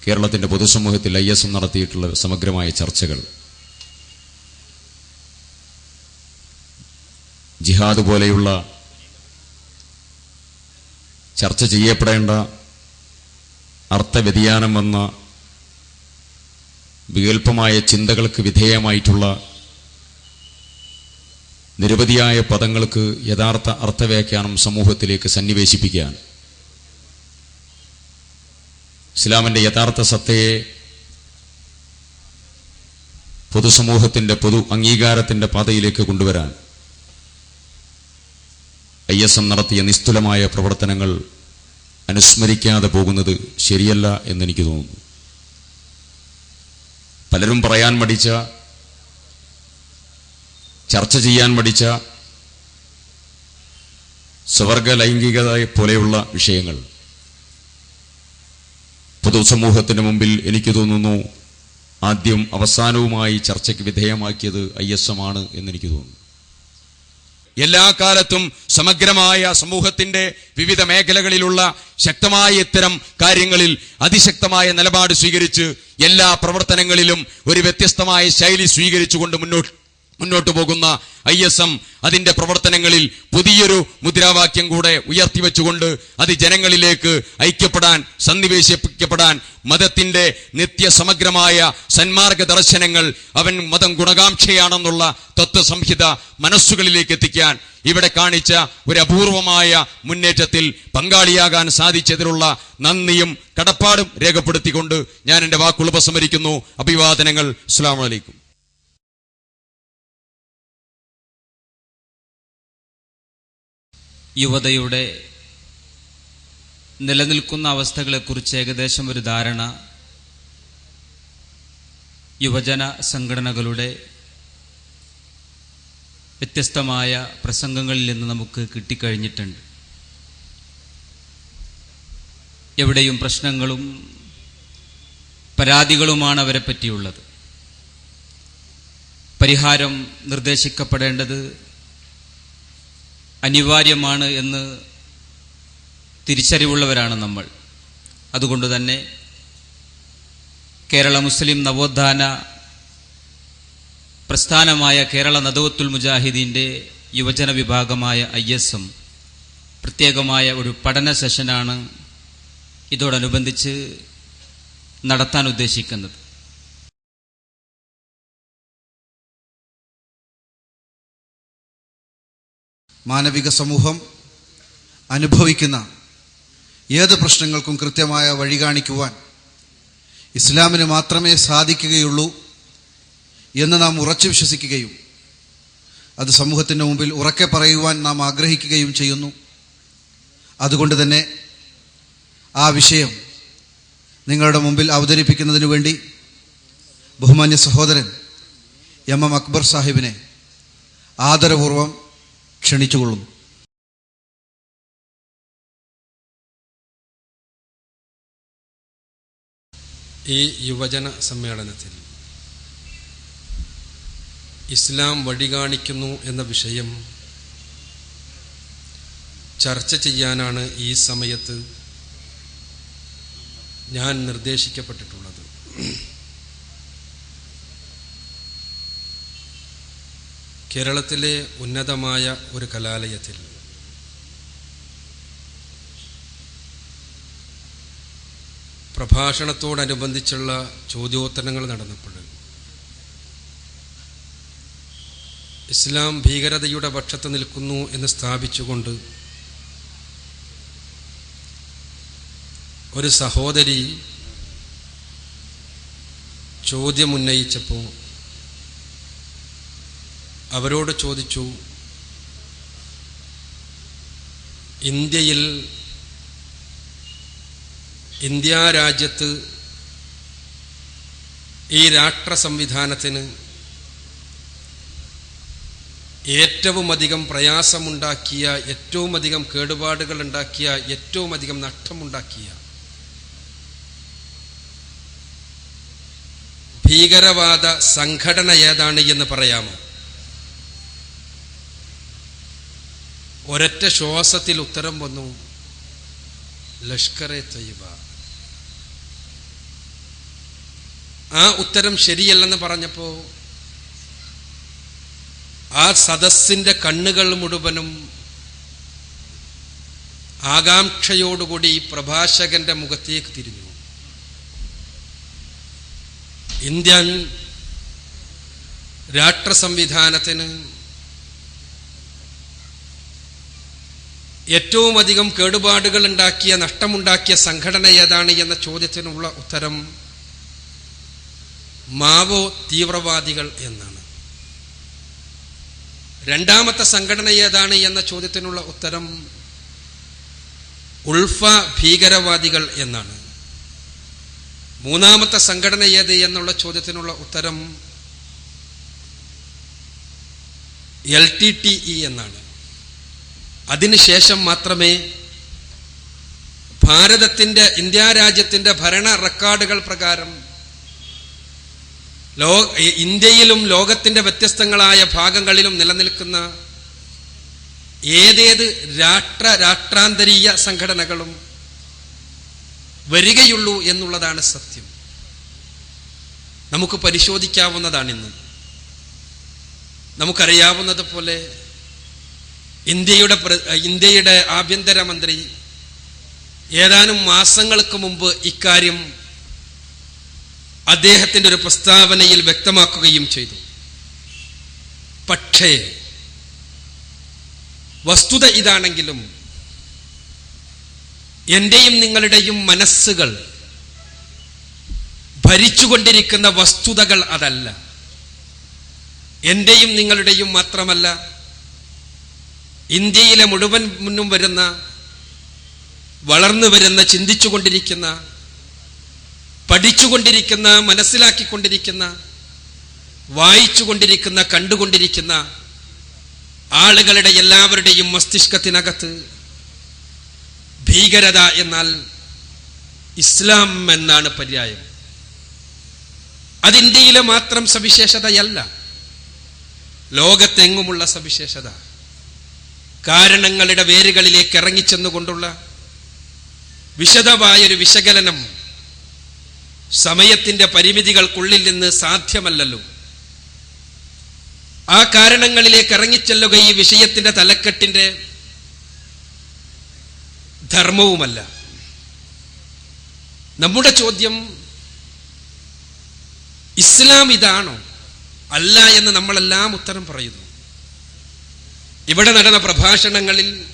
കേരളത്തിന്റെ പൊതുസമൂഹത്തിൽ ISM നടത്തിയിട്ടുള്ള സമഗ്രമായ ചർച്ചകൾ, ജിഹാദ് പോലെയുള്ള ചർച്ച ചെയ്യപ്പെടേണ്ട അർത്ഥവ്യതിയാനം വന്ന വികല്പമായ ചിന്തകൾക്ക് വിധേയമായിട്ടുള്ള നിരവധിയായ പദങ്ങൾക്ക് യഥാർത്ഥ അർത്ഥവ്യാഖ്യാനം സമൂഹത്തിലേക്ക് സന്നിവേശിപ്പിക്കാൻ, ഇസ്ലാമിന്റെ യഥാർത്ഥ സത്തയെ പൊതുസമൂഹത്തിന്റെ പൊതു അംഗീകാരത്തിന്റെ പാതയിലേക്ക് കൊണ്ടുവരാൻ ISM നടത്തിയ നിസ്തുലമായ പ്രവർത്തനങ്ങൾ അനുസ്മരിക്കാതെ പോകുന്നത് ശരിയല്ല എന്നെനിക്ക് തോന്നുന്നു. പലരും പറയാൻ മടിച്ച, ചർച്ച ചെയ്യാൻ മടിച്ച സ്വർഗ ലൈംഗികത പോലെയുള്ള വിഷയങ്ങൾ പൊതുസമൂഹത്തിന് മുമ്പിൽ എനിക്ക് തോന്നുന്നു ആദ്യം അവസാനവുമായി ചർച്ചയ്ക്ക് വിധേയമാക്കിയത് ISM ആണ് എന്നെനിക്ക് തോന്നുന്നു. എല്ലാ കാലത്തും സമഗ്രമായ സമൂഹത്തിന്റെ വിവിധ മേഖലകളിലുള്ള ശക്തമായ ഇത്തരം കാര്യങ്ങളിൽ അതിശക്തമായ നിലപാട് സ്വീകരിച്ച് എല്ലാ പ്രവർത്തനങ്ങളിലും ഒരു വ്യത്യസ്തമായ ശൈലി സ്വീകരിച്ചുകൊണ്ട് മുന്നോട്ട് പോകുന്ന ISM അതിന്റെ പ്രവർത്തനങ്ങളിൽ പുതിയൊരു മുദ്രാവാക്യം കൂടെ ഉയർത്തിവെച്ചുകൊണ്ട് അത് ജനങ്ങളിലേക്ക് ഐക്യപ്പെടാൻ, സന്നിവേശിപ്പിക്കപ്പെടാൻ, മതത്തിന്റെ നിത്യസമഗ്രമായ സന്മാർഗ ദർശനങ്ങൾ, അവൻ മതം ഗുണകാംക്ഷയാണെന്നുള്ള തത്വസംഹിത മനസ്സുകളിലേക്ക് എത്തിക്കാൻ ഇവിടെ കാണിച്ച ഒരു അപൂർവമായ മുന്നേറ്റത്തിൽ പങ്കാളിയാകാൻ സാധിച്ചതിലുള്ള നന്ദിയും കടപ്പാടും രേഖപ്പെടുത്തിക്കൊണ്ട് ഞാൻ എന്റെ വാക്കുകൾ ഉപസംഹരിക്കുന്നു. അഭിവാദനങ്ങൾ. അസ്സലാമു അലൈക്കും. യുവതയുടെ നിലനിൽക്കുന്ന അവസ്ഥകളെക്കുറിച്ച് ഏകദേശം ഒരു ധാരണ യുവജന സംഘടനകളുടെ വ്യത്യസ്തമായ പ്രസംഗങ്ങളിൽ നിന്ന് നമുക്ക് കിട്ടിക്കഴിഞ്ഞിട്ടുണ്ട്. എവിടെയും പ്രശ്നങ്ങളും പരാതികളുമാണ് അവരെ പറ്റിയുള്ളത്. പരിഹാരം നിർദ്ദേശിക്കപ്പെടേണ്ടത് അനിവാര്യമാണ് എന്ന് തിരിച്ചറിവുള്ളവരാണ് നമ്മൾ. അതുകൊണ്ട് തന്നെ കേരള മുസ്ലിം നവോത്ഥാന പ്രസ്ഥാനമായ കേരള നദവത്തുൽ മുജാഹിദീൻ്റെ യുവജന വിഭാഗമായ ISM പ്രത്യേകമായ ഒരു പഠന സെഷനാണ് ഇതോടനുബന്ധിച്ച് നടത്താൻ ഉദ്ദേശിക്കുന്നത്. മാനവിക സമൂഹം അനുഭവിക്കുന്ന ഏത് പ്രശ്നങ്ങൾക്കും കൃത്യമായ വഴി കാണിക്കുവാൻ ഇസ്ലാമിന് മാത്രമേ സാധിക്കുകയുള്ളൂ എന്ന് നാം ഉറച്ചു വിശ്വസിക്കുകയും അത് സമൂഹത്തിൻ്റെ മുമ്പിൽ ഉറക്കെ പറയുവാൻ നാം ആഗ്രഹിക്കുകയും ചെയ്യുന്നു. അതുകൊണ്ട് തന്നെ ആ വിഷയം നിങ്ങളുടെ മുമ്പിൽ അവതരിപ്പിക്കുന്നതിനു വേണ്ടി ബഹുമാന്യ സഹോദരൻ MM അക്ബർ സാഹിബിനെ ആദരപൂർവം ക്ഷണിച്ചുകൊള്ളുന്നു. ഈ യുവജന സമ്മേളനത്തിൽ ഇസ്ലാം വഴി കാണിക്കുന്നു എന്ന വിഷയം ചർച്ച ചെയ്യാനാണ് ഈ സമയത്ത് ഞാൻ നിർദ്ദേശിക്കപ്പെട്ടിട്ടുള്ളത്. കേരളത്തിലെ ഉന്നതമായ ഒരു കലാലയത്തിൽ പ്രഭാഷണത്തോടനുബന്ധിച്ചുള്ള ചോദ്യോത്തരങ്ങൾ നടന്നപ്പോൾ ഇസ്ലാം ഭീകരതയുടെ പക്ഷത്ത് നിൽക്കുന്നു എന്ന് സ്ഥാപിച്ചുകൊണ്ട് ഒരു സഹോദരി ചോദ്യമുന്നയിച്ചപ്പോൾ അവരോട് ചോദിച്ചു, ഇന്ത്യ രാജ്യത്ത് ഈ രാഷ്ട്ര സംവിധാനത്തിന് ഏറ്റവും അധികം പ്രയാസമുണ്ടാക്കിയ, ഏറ്റവും അധികം കേടുപാടുകൾ ഉണ്ടാക്കിയ, ഏറ്റവും അധികം നഷ്ടമുണ്ടാക്കിയ ഭീകരവാദ സംഘടന ഏതാണ് എന്ന് പറയാമോ? ഒരൊറ്റ ശ്വാസത്തിൽ ഉത്തരം വന്നു, ലഷ്കർ-എ തയ്യിബ. ആ ഉത്തരം ശരിയല്ലെന്ന് പറഞ്ഞപ്പോൾ ആ സദസ്സിന്റെ കണ്ണുകൾ മുഴുവനും ആകാംക്ഷയോടുകൂടി പ്രഭാഷകന്റെ മുഖത്തേക്ക് തിരിഞ്ഞു. ഇന്ത്യൻ രാഷ്ട്ര സംവിധാനത്തിന് ഏറ്റവും അധികം കേടുപാടുകൾ ഉണ്ടാക്കിയ, നഷ്ടമുണ്ടാക്കിയ സംഘടന ഏതാണ് എന്ന ചോദ്യത്തിനുള്ള ഉത്തരം മാവോ തീവ്രവാദികൾ എന്നാണ്. രണ്ടാമത്തെ സംഘടന ഏതാണ് എന്ന ചോദ്യത്തിനുള്ള ഉത്തരം ഉൾഫ ഭീകരവാദികൾ എന്നാണ്. മൂന്നാമത്തെ സംഘടന ഏത് എന്നുള്ള ചോദ്യത്തിനുള്ള ഉത്തരം LTTE എന്നാണ്. അതിനുശേഷം മാത്രമേ ഇന്ത്യ രാജ്യത്തിന്റെ ഭരണ റെക്കോർഡുകൾ പ്രകാരം ഇന്ത്യയിലും ലോകത്തിന്റെ വ്യത്യസ്തങ്ങളായ ഭാഗങ്ങളിലും നിലനിൽക്കുന്ന ഏതേത് രാഷ്ട്രാന്തരീയ സംഘടനകളും വരികയുള്ളൂ എന്നുള്ളതാണ് സത്യം. നമുക്ക് പരിശോധിക്കാവുന്നതാണിന്ന്. നമുക്കറിയാവുന്നതുപോലെ ഇന്ത്യയുടെ ആഭ്യന്തരമന്ത്രി ഏതാനും മാസങ്ങൾക്ക് മുമ്പ് ഇക്കാര്യം അദ്ദേഹത്തിന്റെ ഒരു പ്രസ്താവനയിൽ വ്യക്തമാക്കുകയും ചെയ്തു. പക്ഷേ വസ്തുത ഇതാണെങ്കിലും എന്റെയും നിങ്ങളുടെയും മനസ്സുകൾ ഭരിച്ചുകൊണ്ടിരിക്കുന്ന വസ്തുതകൾ അതല്ല. എന്റെയും നിങ്ങളുടെയും മാത്രമല്ല, ഇന്ത്യയിലെ മുഴുവൻ വരുന്ന, വളർന്നു വരുന്ന, ചിന്തിച്ചുകൊണ്ടിരിക്കുന്ന, പഠിച്ചുകൊണ്ടിരിക്കുന്ന, മനസ്സിലാക്കിക്കൊണ്ടിരിക്കുന്ന, വായിച്ചുകൊണ്ടിരിക്കുന്ന, കണ്ടുകൊണ്ടിരിക്കുന്ന ആളുകളുടെ എല്ലാവരുടെയും മസ്തിഷ്കത്തിനകത്ത് ഭീകരത എന്നാൽ ഇസ്ലാം എന്നാണ് പര്യായം. അത് ഇന്ത്യയിലെ മാത്രം സവിശേഷതയല്ല, ലോകത്തെങ്ങുമുള്ള സവിശേഷത. കാരണങ്ങളുടെ വേരുകളിലേക്ക് ഇറങ്ങിച്ചെന്നുകൊണ്ടുള്ള വിശദമായൊരു വിശകലനം സമയത്തിന്റെ പരിമിതികൾക്കുള്ളിൽ നിന്ന് സാധ്യമല്ലല്ലോ. ആ കാരണങ്ങളിലേക്ക് ഇറങ്ങിച്ചെല്ലുക ഈ വിഷയത്തിന്റെ തലക്കെട്ടിന്റെ ധർമ്മവുമല്ല. നമ്മുടെ ചോദ്യം ഇസ്ലാം ഇതാണോ അല്ല എന്ന് നമ്മളെല്ലാം ഉത്തരം പറയുന്നു. ഇവിടെ നടന്ന പ്രഭാഷണങ്ങളിൽ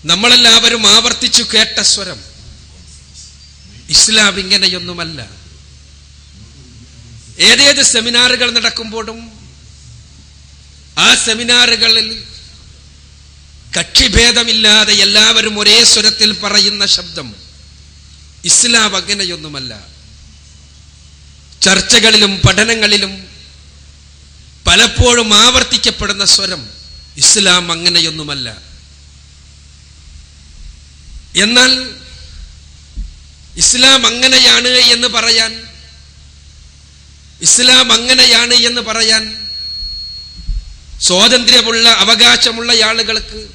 നമ്മളെല്ലാവരും ആവർത്തിച്ചു കേട്ട സ്വരം ഇസ്ലാം ഇങ്ങനെയൊന്നുമല്ല. ഏതേത് സെമിനാറുകൾ നടക്കുമ്പോഴും ആ സെമിനാറുകളിൽ കക്ഷിഭേദമില്ലാതെ എല്ലാവരും ഒരേ സ്വരത്തിൽ പറയുന്ന ശബ്ദം ഇസ്ലാം അങ്ങനെയൊന്നുമല്ല. ചർച്ചകളിലും പഠനങ്ങളിലും പലപ്പോഴും ആവർത്തിക്കപ്പെടുന്ന സ്വരം ഇസ്ലാം അങ്ങനെയൊന്നുമല്ല. എന്നാൽ ഇസ്ലാം അങ്ങനെയാണ് എന്ന് പറയാൻ, ഇസ്ലാം അങ്ങനെയാണ് എന്ന് പറയാൻ സ്വാതന്ത്ര്യമുള്ള, അവകാശമുള്ള ആളുകൾക്ക്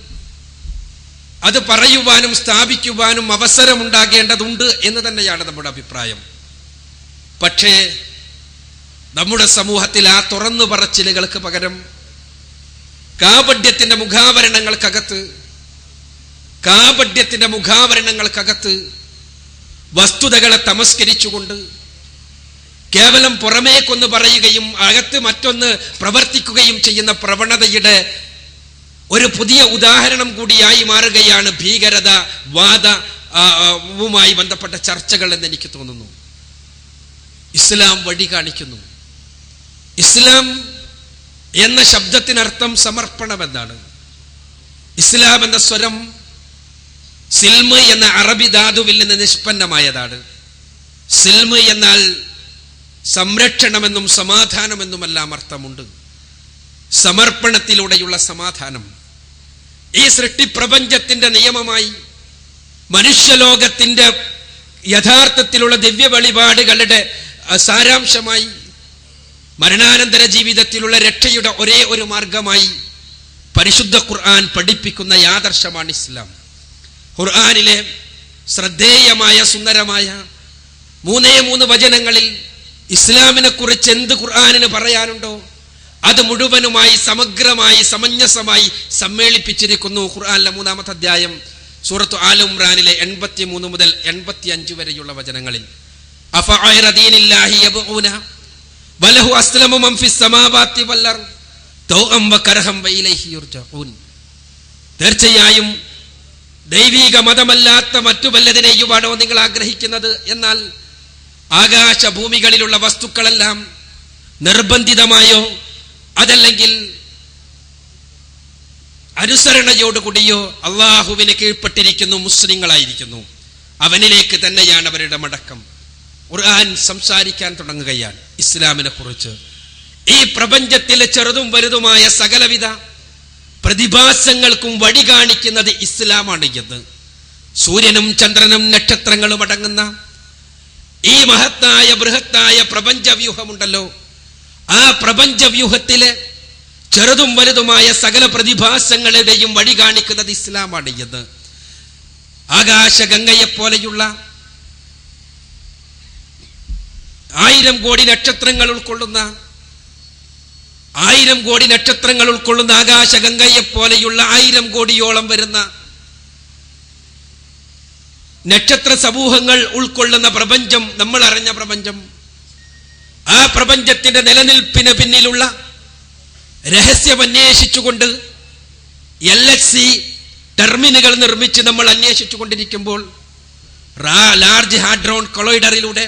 അത് പറയുവാനും സ്ഥാപിക്കുവാനും അവസരമുണ്ടാകേണ്ടതുണ്ട് എന്ന് തന്നെയാണ് നമ്മുടെ അഭിപ്രായം. പക്ഷേ നമ്മുടെ സമൂഹത്തിൽ ആ തുറന്നു പറച്ചിലുകൾക്ക് പകരം കാപഢ്യത്തിന്റെ മുഖാവരണങ്ങൾക്കകത്ത് വസ്തുതകളെ തമസ്കരിച്ചുകൊണ്ട് കേവലം പുറമേക്കൊന്ന് പറയുകയും അകത്ത് മറ്റൊന്ന് പ്രവർത്തിക്കുകയും ചെയ്യുന്ന പ്രവണതയുടെ ഒരു പുതിയ ഉദാഹരണം കൂടിയായി മാറുകയാണ് ഭീകരത വാദവുമായി ബന്ധപ്പെട്ട ചർച്ചകൾ എന്ന് എനിക്ക് തോന്നുന്നു. ഇസ്ലാം വഴി കാണിക്കുന്നു. ഇസ്ലാം എന്ന ശബ്ദത്തിനർത്ഥം സമർപ്പണം എന്നാണ്. ഇസ്ലാം എന്ന സ്വരം സിൽമ് എന്ന അറബി ധാതുവിൽ നിന്ന് നിഷ്പന്നമായതാണ്. സിൽമ് എന്നാൽ സംരക്ഷണമെന്നും സമാധാനമെന്നുമെല്ലാം അർത്ഥമുണ്ട്. സമർപ്പണത്തിലൂടെയുള്ള സമാധാനം ഈ സൃഷ്ടിപ്രപഞ്ചത്തിന്റെ നിയമമായി മനുഷ്യലോകത്തിന്റെ യഥാർത്ഥത്തിലുള്ള ദിവ്യ വെളിപാടുകളുടെ സാരാംശമായി മരണാനന്തര ജീവിതത്തിലുള്ള രക്ഷയുടെ ഒരേ ഒരു മാർഗമായി പരിശുദ്ധ ഖുർആൻ പഠിപ്പിക്കുന്ന യാദർശമാണ് ഇസ്ലാം. ഖുർആനിലെ ശ്രദ്ധേയമായ സുന്ദരമായ 3 വചനങ്ങളിൽ ഇസ്ലാമിനെ കുറിച്ച് എന്ത് ഖുർആനിന് പറയാനുണ്ടോ അത് മുഴുവനുമായി സമഗ്രമായി സമഞ്ജസമായി സമ്മേളിപ്പിച്ചിരിക്കുന്നു. ഖുർആനിലെ 3-ാമത്തെ അധ്യായം സൂറത്ത് ആൽ ഇംറാനിലെ 83 മുതൽ 85 വരെയുള്ള വചനങ്ങളിൽ അഫഅഗൈറ ദീനില്ലാഹി യബ്ഊന വലഹു അസ്ലമ മൻ ഫിസ് സമാവാതി വൽ അർദ് തൗഅൻ വകർഹൻ വഇലൈഹി യുർജഊൻ. തീർച്ചയായും ദൈവിക മതമല്ലാത്ത മറ്റു വല്ലതിനെയുമാണോ നിങ്ങൾ ആഗ്രഹിക്കുന്നത്? എന്നാൽ ആകാശഭൂമികളിലുള്ള വസ്തുക്കളെല്ലാം നിർബന്ധിതമായോ അതല്ലെങ്കിൽ അനുസരണയോടുകൂടിയോ അള്ളാഹുവിന് കീഴ്പ്പെട്ടിരിക്കുന്നു, മുസ്ലിങ്ങളായിരിക്കുന്നു. അവനിലേക്ക് തന്നെയാണ് അവരുടെ മടക്കം. ഖുർആൻ സംസാരിക്കാൻ തുടങ്ങുകയാണ് ഇസ്ലാമിനെ കുറിച്ച്. ഈ പ്രപഞ്ചത്തിലെ ചെറുതും വലുതുമായ സകലവിധ പ്രതിഭാസങ്ങൾക്കും വഴി കാണിക്കുന്നത് ഇസ്ലാമാണ് എന്ന്. സൂര്യനും ചന്ദ്രനും നക്ഷത്രങ്ങളും അടങ്ങുന്ന ഈ മഹത്തായ ബൃഹത്തായ പ്രപഞ്ചവ്യൂഹമുണ്ടല്ലോ, ആ പ്രപഞ്ചവ്യൂഹത്തിലെ ചെറുതും വലുതുമായ സകല പ്രതിഭാസങ്ങളുടെയും വഴി കാണിക്കുന്നത് ഇസ്ലാമാണ് എന്ന്. ആകാശഗംഗയെപ്പോലെയുള്ള 1000 കോടി നക്ഷത്രങ്ങൾ ഉൾക്കൊള്ളുന്ന 1000 കോടി നക്ഷത്രങ്ങൾ ഉൾക്കൊള്ളുന്ന ആകാശഗംഗയെപ്പോലെയുള്ള 1000 കോടിയോളം വരുന്ന നക്ഷത്ര സമൂഹങ്ങൾ ഉൾക്കൊള്ളുന്ന പ്രപഞ്ചം, നമ്മൾ അറിഞ്ഞ പ്രപഞ്ചം, ആ പ്രപഞ്ചത്തിന്റെ നിലനിൽപ്പിന് പിന്നിലുള്ള രഹസ്യം അന്വേഷിച്ചുകൊണ്ട് LHC ടെർമിനുകൾ നിർമ്മിച്ച് നമ്മൾ അന്വേഷിച്ചു കൊണ്ടിരിക്കുമ്പോൾ ലാർജ് ഹാഡ്രോൺ കൊളോയിഡറിലൂടെ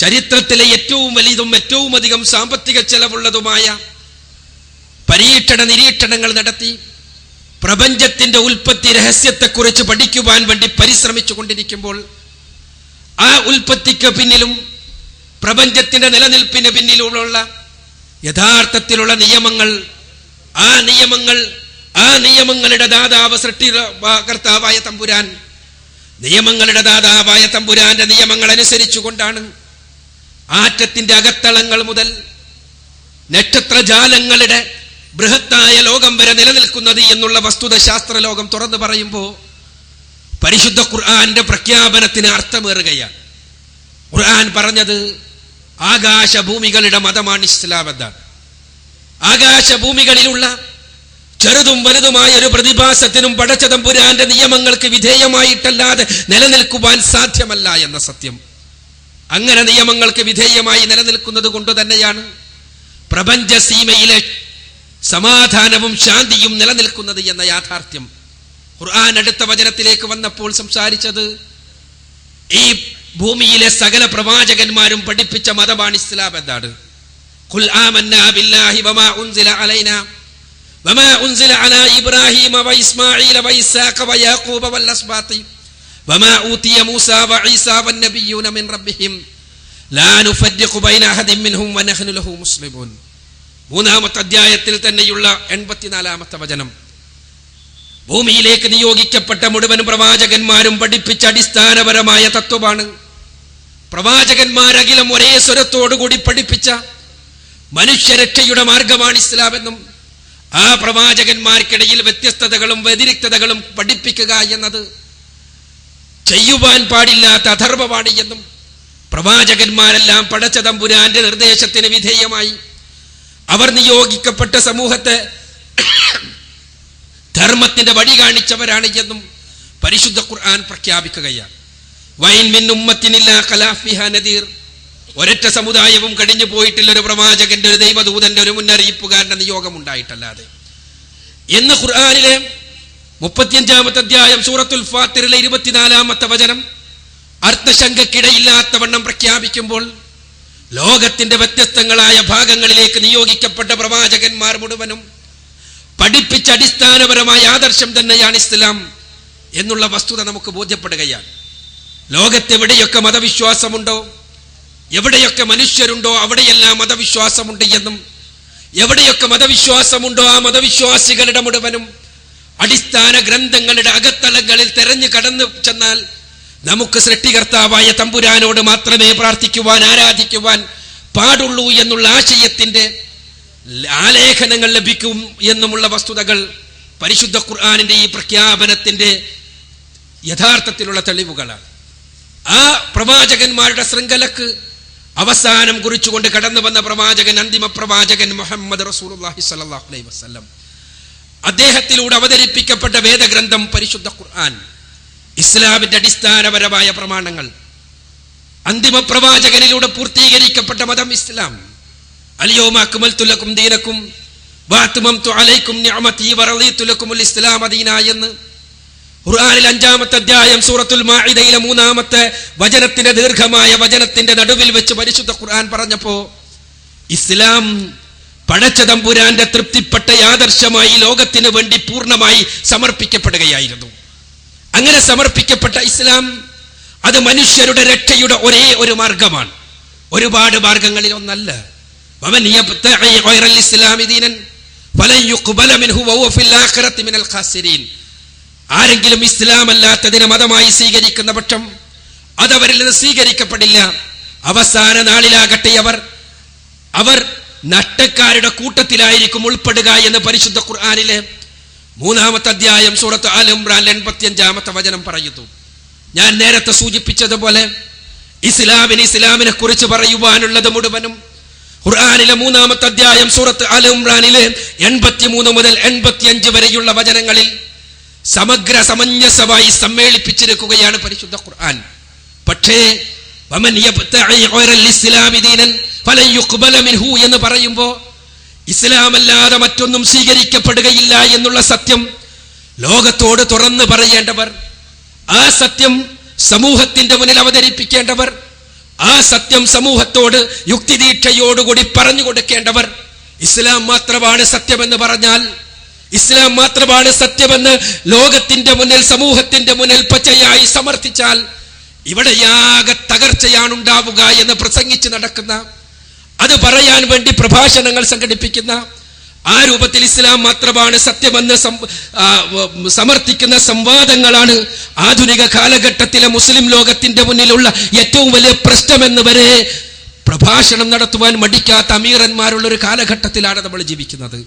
ചരിത്രത്തിലെ ഏറ്റവും വലിയതും ഏറ്റവും അധികം സാമ്പത്തിക ചെലവുള്ളതുമായ പരീക്ഷണ നിരീക്ഷണങ്ങൾ നടത്തി പ്രപഞ്ചത്തിന്റെ ഉൽപ്പത്തി രഹസ്യത്തെക്കുറിച്ച് പഠിക്കുവാൻ വേണ്ടി പരിശ്രമിച്ചു കൊണ്ടിരിക്കുമ്പോൾ ആ ഉൽപ്പത്തിക്ക് പിന്നിലും പ്രപഞ്ചത്തിന്റെ നിലനിൽപ്പിന് പിന്നിലുള്ള യഥാർത്ഥത്തിലുള്ള നിയമങ്ങൾ, ആ നിയമങ്ങളുടെ ദാതാവ് സൃഷ്ടികർത്താവായ തമ്പുരാൻ, നിയമങ്ങളുടെ ദാതാവായ തമ്പുരാന്റെ നിയമങ്ങൾ അനുസരിച്ചുകൊണ്ടാണ് ആറ്റത്തിന്റെ അകത്തളങ്ങൾ മുതൽ നക്ഷത്രജാലങ്ങളുടെ ബൃഹത്തായ ലോകം വരെ നിലനിൽക്കുന്നത് എന്നുള്ള വസ്തുത ശാസ്ത്രലോകം തുറന്നു പറയുമ്പോൾ പരിശുദ്ധ ഖുർആന്റെ പ്രഖ്യാപനത്തിന് അർത്ഥമേറുകയാണ്. ഖുർആൻ പറഞ്ഞത് ആകാശഭൂമികളുടെ മതമാണ് ഇസ്ലാം എന്നാണ്. ആകാശഭൂമികളിലുള്ള ചെറുതും വലുതുമായ ഒരു പ്രതിഭാസത്തിനും പടച്ച തമ്പുരാന്റെ നിയമങ്ങൾക്ക് വിധേയമായിട്ടല്ലാതെ നിലനിൽക്കുവാൻ സാധ്യമല്ല എന്ന സത്യം. അങ്ങനെ നിയമങ്ങൾക്ക് വിധേയമായി നിലനിൽക്കുന്നത് കൊണ്ട് തന്നെയാണ് പ്രപഞ്ച സീമയിലെ സമാധാനവും ശാന്തിയും നിലനിൽക്കുന്നത് എന്ന യാഥാർത്ഥ്യം. ഖുർആൻ അടുത്ത വചനത്തിലേക്ക് വന്നപ്പോൾ സംസാരിച്ചത് ഈ ഭൂമിയിലെ സകല പ്രവാചകന്മാരും പഠിപ്പിച്ച മതമാണ് ഇസ്ലാം എന്നാണ്. ഖുൽ ആമന്നാ ബില്ലാഹി വമാ ഉൻസില അലൈനാ വമാ ഉൻസില അലാ ഇബ്രാഹീമ വഇസ്മാഈല വഇസ്ഹാഖ വയാഖൂബ വൽഅസ്ബാതി വമാ ഊതിയ മൂസാ വഈസാ വന്നബിയ്യൂന മിൻ റബ്ബിഹിം ലാ നുഫദ്ദിഖു ബൈന അഹദിൻ മിൻഹും വനഹ്നു ലഹു മുസ്ലിമൂൻ. 3-ാമത്തെ അധ്യായത്തിൽ തന്നെയുള്ള 84-ാമത്തെ വചനം. ഭൂമിയിലേക്ക് നിയോഗിക്കപ്പെട്ട മുഴുവൻ പ്രവാചകന്മാരും പഠിപ്പിച്ച അടിസ്ഥാനപരമായ തത്വമാണ്. പ്രവാചകന്മാരകിലും ഒരേ സ്വരത്തോടുകൂടി പഠിപ്പിച്ച മനുഷ്യരക്ഷയുടെ മാർഗമാണ് ഇസ്ലാമെന്നും ആ പ്രവാചകന്മാർക്കിടയിൽ വ്യത്യസ്തതകളും വ്യതിരിക്തതകളും പഠിപ്പിക്കുക എന്നത് ചെയ്യുവാൻ പാടില്ലാത്ത അധർമ്മമാണ് എന്നും പ്രവാചകന്മാരെല്ലാം പടച്ച തമ്പുരാന്റെ നിർദ്ദേശത്തിന് വിധേയമായി അവർ നിയോഗിക്കപ്പെട്ട സമൂഹത്തെ ധർമ്മത്തിന്റെ വഴി കാണിച്ചവരാണ് എന്നും പരിശുദ്ധ ഖുർആൻ പ്രഖ്യാപിക്കുകയാണ്. വൈൻ മിൻ ഉമ്മത്തിൻ ഇല്ലാ ഖലാ ഫിഹാ നദീർ. ഒരൊറ്റ സമുദായവും കഴിഞ്ഞു പോയിട്ടില്ല ഒരു പ്രവാചകന്റെ, ഒരു ദൈവദൂതന്റെ, ഒരു മുന്നറിയിപ്പുകാരന്റെ നിയോഗം ഉണ്ടായിട്ടല്ലാതെ എന്ന് ഖുർആനിലെ 35-ാമത്തെ അധ്യായം സൂറത്തുൽ ഫാത്തിറിലെ 24-ാമത്തെ വചനം അർത്ഥശങ്കക്കിടയില്ലാത്ത വണ്ണം പ്രഖ്യാപിക്കുമ്പോൾ ലോകത്തിന്റെ വ്യത്യസ്തങ്ങളായ ഭാഗങ്ങളിലേക്ക് നിയോഗിക്കപ്പെട്ട പ്രവാചകന്മാർ മുഴുവനും പഠിപ്പിച്ച അടിസ്ഥാനപരമായ ആദർശം തന്നെയാണ് ഇസ്ലാം എന്നുള്ള വസ്തുത നമുക്ക് ബോധ്യപ്പെടുകയാണ്. ലോകത്തെവിടെയൊക്കെ മതവിശ്വാസമുണ്ടോ, എവിടെയൊക്കെ മനുഷ്യരുണ്ടോ അവിടെയെല്ലാം മതവിശ്വാസമുണ്ട് എന്നും എവിടെയൊക്കെ മതവിശ്വാസമുണ്ടോ ആ മതവിശ്വാസികളുടെ മുഴുവനും അടിസ്ഥാന ഗ്രന്ഥങ്ങളുടെ അകത്തളങ്ങളിൽ തെരഞ്ഞു കടന്നു ചെന്നാൽ നമുക്ക് സൃഷ്ടികർത്താവായ തമ്പുരാനോട് മാത്രമേ പ്രാർത്ഥിക്കുവാൻ ആരാധിക്കുവാൻ പാടുള്ളൂ എന്നുള്ള ആശയത്തിന്റെ ആലേഖനങ്ങൾ ലഭിക്കും എന്നുമുള്ള വസ്തുതകൾ പരിശുദ്ധ ഖുർആനിന്റെ ഈ പ്രഖ്യാപനത്തിന്റെ യഥാർത്ഥത്തിലുള്ള തെളിവുകളാണ്. ആ പ്രവാചകന്മാരുടെ ശൃംഖലക്ക് അവസാനം കുറിച്ചുകൊണ്ട് കടന്നു വന്ന പ്രവാചകൻ, അന്തിമ പ്രവാചകൻ മുഹമ്മദ് റസൂലുള്ളാഹി സ്വല്ലല്ലാഹു അലൈഹി വസല്ലം, അദ്ദേഹത്തിലൂടെ അവതരിപ്പിക്കപ്പെട്ട വേദഗ്രന്ഥം പരിശുദ്ധ ഖുർആൻ, ഇസ്ലാമിന്റെ അടിസ്ഥാനപരമായ പ്രമാണങ്ങൾ, അന്തിമ പ്രവാചകനിലൂടെ പൂർത്തീകരിക്കപ്പെട്ട മതം ഇസ്ലാം. അൽയൗമ അക്മൽതു ലക്കും ദീനക്കും വഅത്മംതു അലൈക്കും നിഅമതി വറളീതു ലക്കുമുൽ ഇസ്ലാമ ദീനാ എന്ന് ഖുർആനിൽ 5-ാമത്തെ അധ്യായം സൂറത്തുൽ മാഇദയിലെ 3-ാമത്തെ വചനത്തിന്റെ ദീർഘമായ വചനത്തിന്റെ നടുവിൽ വെച്ച് പരിശുദ്ധ ഖുർആൻ പറഞ്ഞപ്പോ ഇസ്ലാം പടച്ച തമ്പുരാന്റെ തൃപ്തിപ്പെട്ട ആദർശമായി ലോകത്തിന് വേണ്ടി പൂർണ്ണമായി സമർപ്പിക്കപ്പെടുകയായിരുന്നു. അങ്ങനെ സമർപ്പിക്കപ്പെട്ട ഇസ്ലാം അത് മനുഷ്യരുടെ രക്ഷയുടെ ഒരേ ഒരു മാർഗമാണ്, ഒരുപാട് മാർഗങ്ങളിൽ ഒന്നല്ല. വമൻ യബ്തഗി ഗൈറൽ ഇസ്ലാമി ദീനൻ ഫലൻ യുഖ്ബല മിൻഹു വഹുവ ഫിൽ ആഖിറതി മിനൽ ഖാസിരീൻ. ആരെങ്കിലും ഇസ്ലാം അല്ലാത്തതിനെ മതമായി സ്വീകരിക്കുന്ന പക്ഷം അതവരിൽ നിന്ന് സ്വീകരിക്കപ്പെടില്ല. അവസാന നാളിലാകട്ടെ അവർ നഷ്ടക്കാരുടെ കൂട്ടത്തിലായിരിക്കും ഉൾപ്പെടുക എന്ന് പരിശുദ്ധ ഖുർആനിലെ 3-ാമത്തെ അധ്യായം സൂറത്ത് ആൽ ഇംറാൻ 85-ാമത്തെ വചനം പറയുന്നു. ഞാൻ നേരത്തെ സൂചിപ്പിച്ചതുപോലെ ഇസ്ലാമിനെ കുറിച്ച് പറയുവാനുള്ളത് മുഴുവനും ഖുർആനിലെ 3-ാമത്തെ അധ്യായം സൂറത്ത് ആൽ ഇംറാനിലെ 83 മുതൽ 85 വരെയുള്ള വചനങ്ങളിൽ സമഗ്ര സമഞ്ജസമായി സമ്മേളിപ്പിച്ചിരിക്കുകയാണ് പരിശുദ്ധ ഖുർആൻ. പക്ഷേ വമൻ യബ്തഗി ഗൈറൽ ഇസ്ലാമി ദീനൻ ഫലൻ യുഖ്ബല മിൻഹു എന്ന് പറയുമ്പോൾ ഇസ്ലാം അല്ലാതെ മറ്റൊന്നും സ്വീകരിക്കപ്പെടുകയില്ല എന്നുള്ള സത്യം ലോകത്തോട് തുറന്നു പറയേണ്ടവർ, ആ സത്യം സമൂഹത്തിന്റെ മുന്നിൽ അവതരിപ്പിക്കേണ്ടവർ, ആ സത്യം സമൂഹത്തോട് യുക്തിദീക്ഷയോടുകൂടി പറഞ്ഞു കൊടുക്കേണ്ടവർ, ഇസ്ലാം മാത്രമാണ് സത്യമെന്ന് പറഞ്ഞാൽ, ഇസ്ലാം മാത്രമാണ് സത്യമെന്ന് ലോകത്തിന്റെ മുന്നിൽ സമൂഹത്തിന്റെ മുന്നിൽ പച്ചയായി സമർത്ഥിച്ചാൽ ഇവിടെയാകെ തകർച്ചയാണ് ഉണ്ടാവുക എന്ന് പ്രസംഗിച്ച് നടക്കുന്ന, അത് പറയാൻ വേണ്ടി പ്രഭാഷണങ്ങൾ സംഘടിപ്പിക്കുന്ന, ആ രൂപത്തിൽ ഇസ്ലാം മാത്രമാണ് സത്യമെന്ന് സമർത്ഥിക്കുന്ന സംവാദങ്ങളാണ് ആധുനിക കാലഘട്ടത്തിലെ മുസ്ലിം ലോകത്തിന്റെ മുന്നിലുള്ള ഏറ്റവും വലിയ പ്രശ്നമെന്ന് വരെ പ്രഭാഷണം നടത്തുവാൻ മടിക്കാത്ത അമീറന്മാരുള്ള ഒരു കാലഘട്ടത്തിലാണ് നമ്മൾ ജീവിക്കുന്നത്.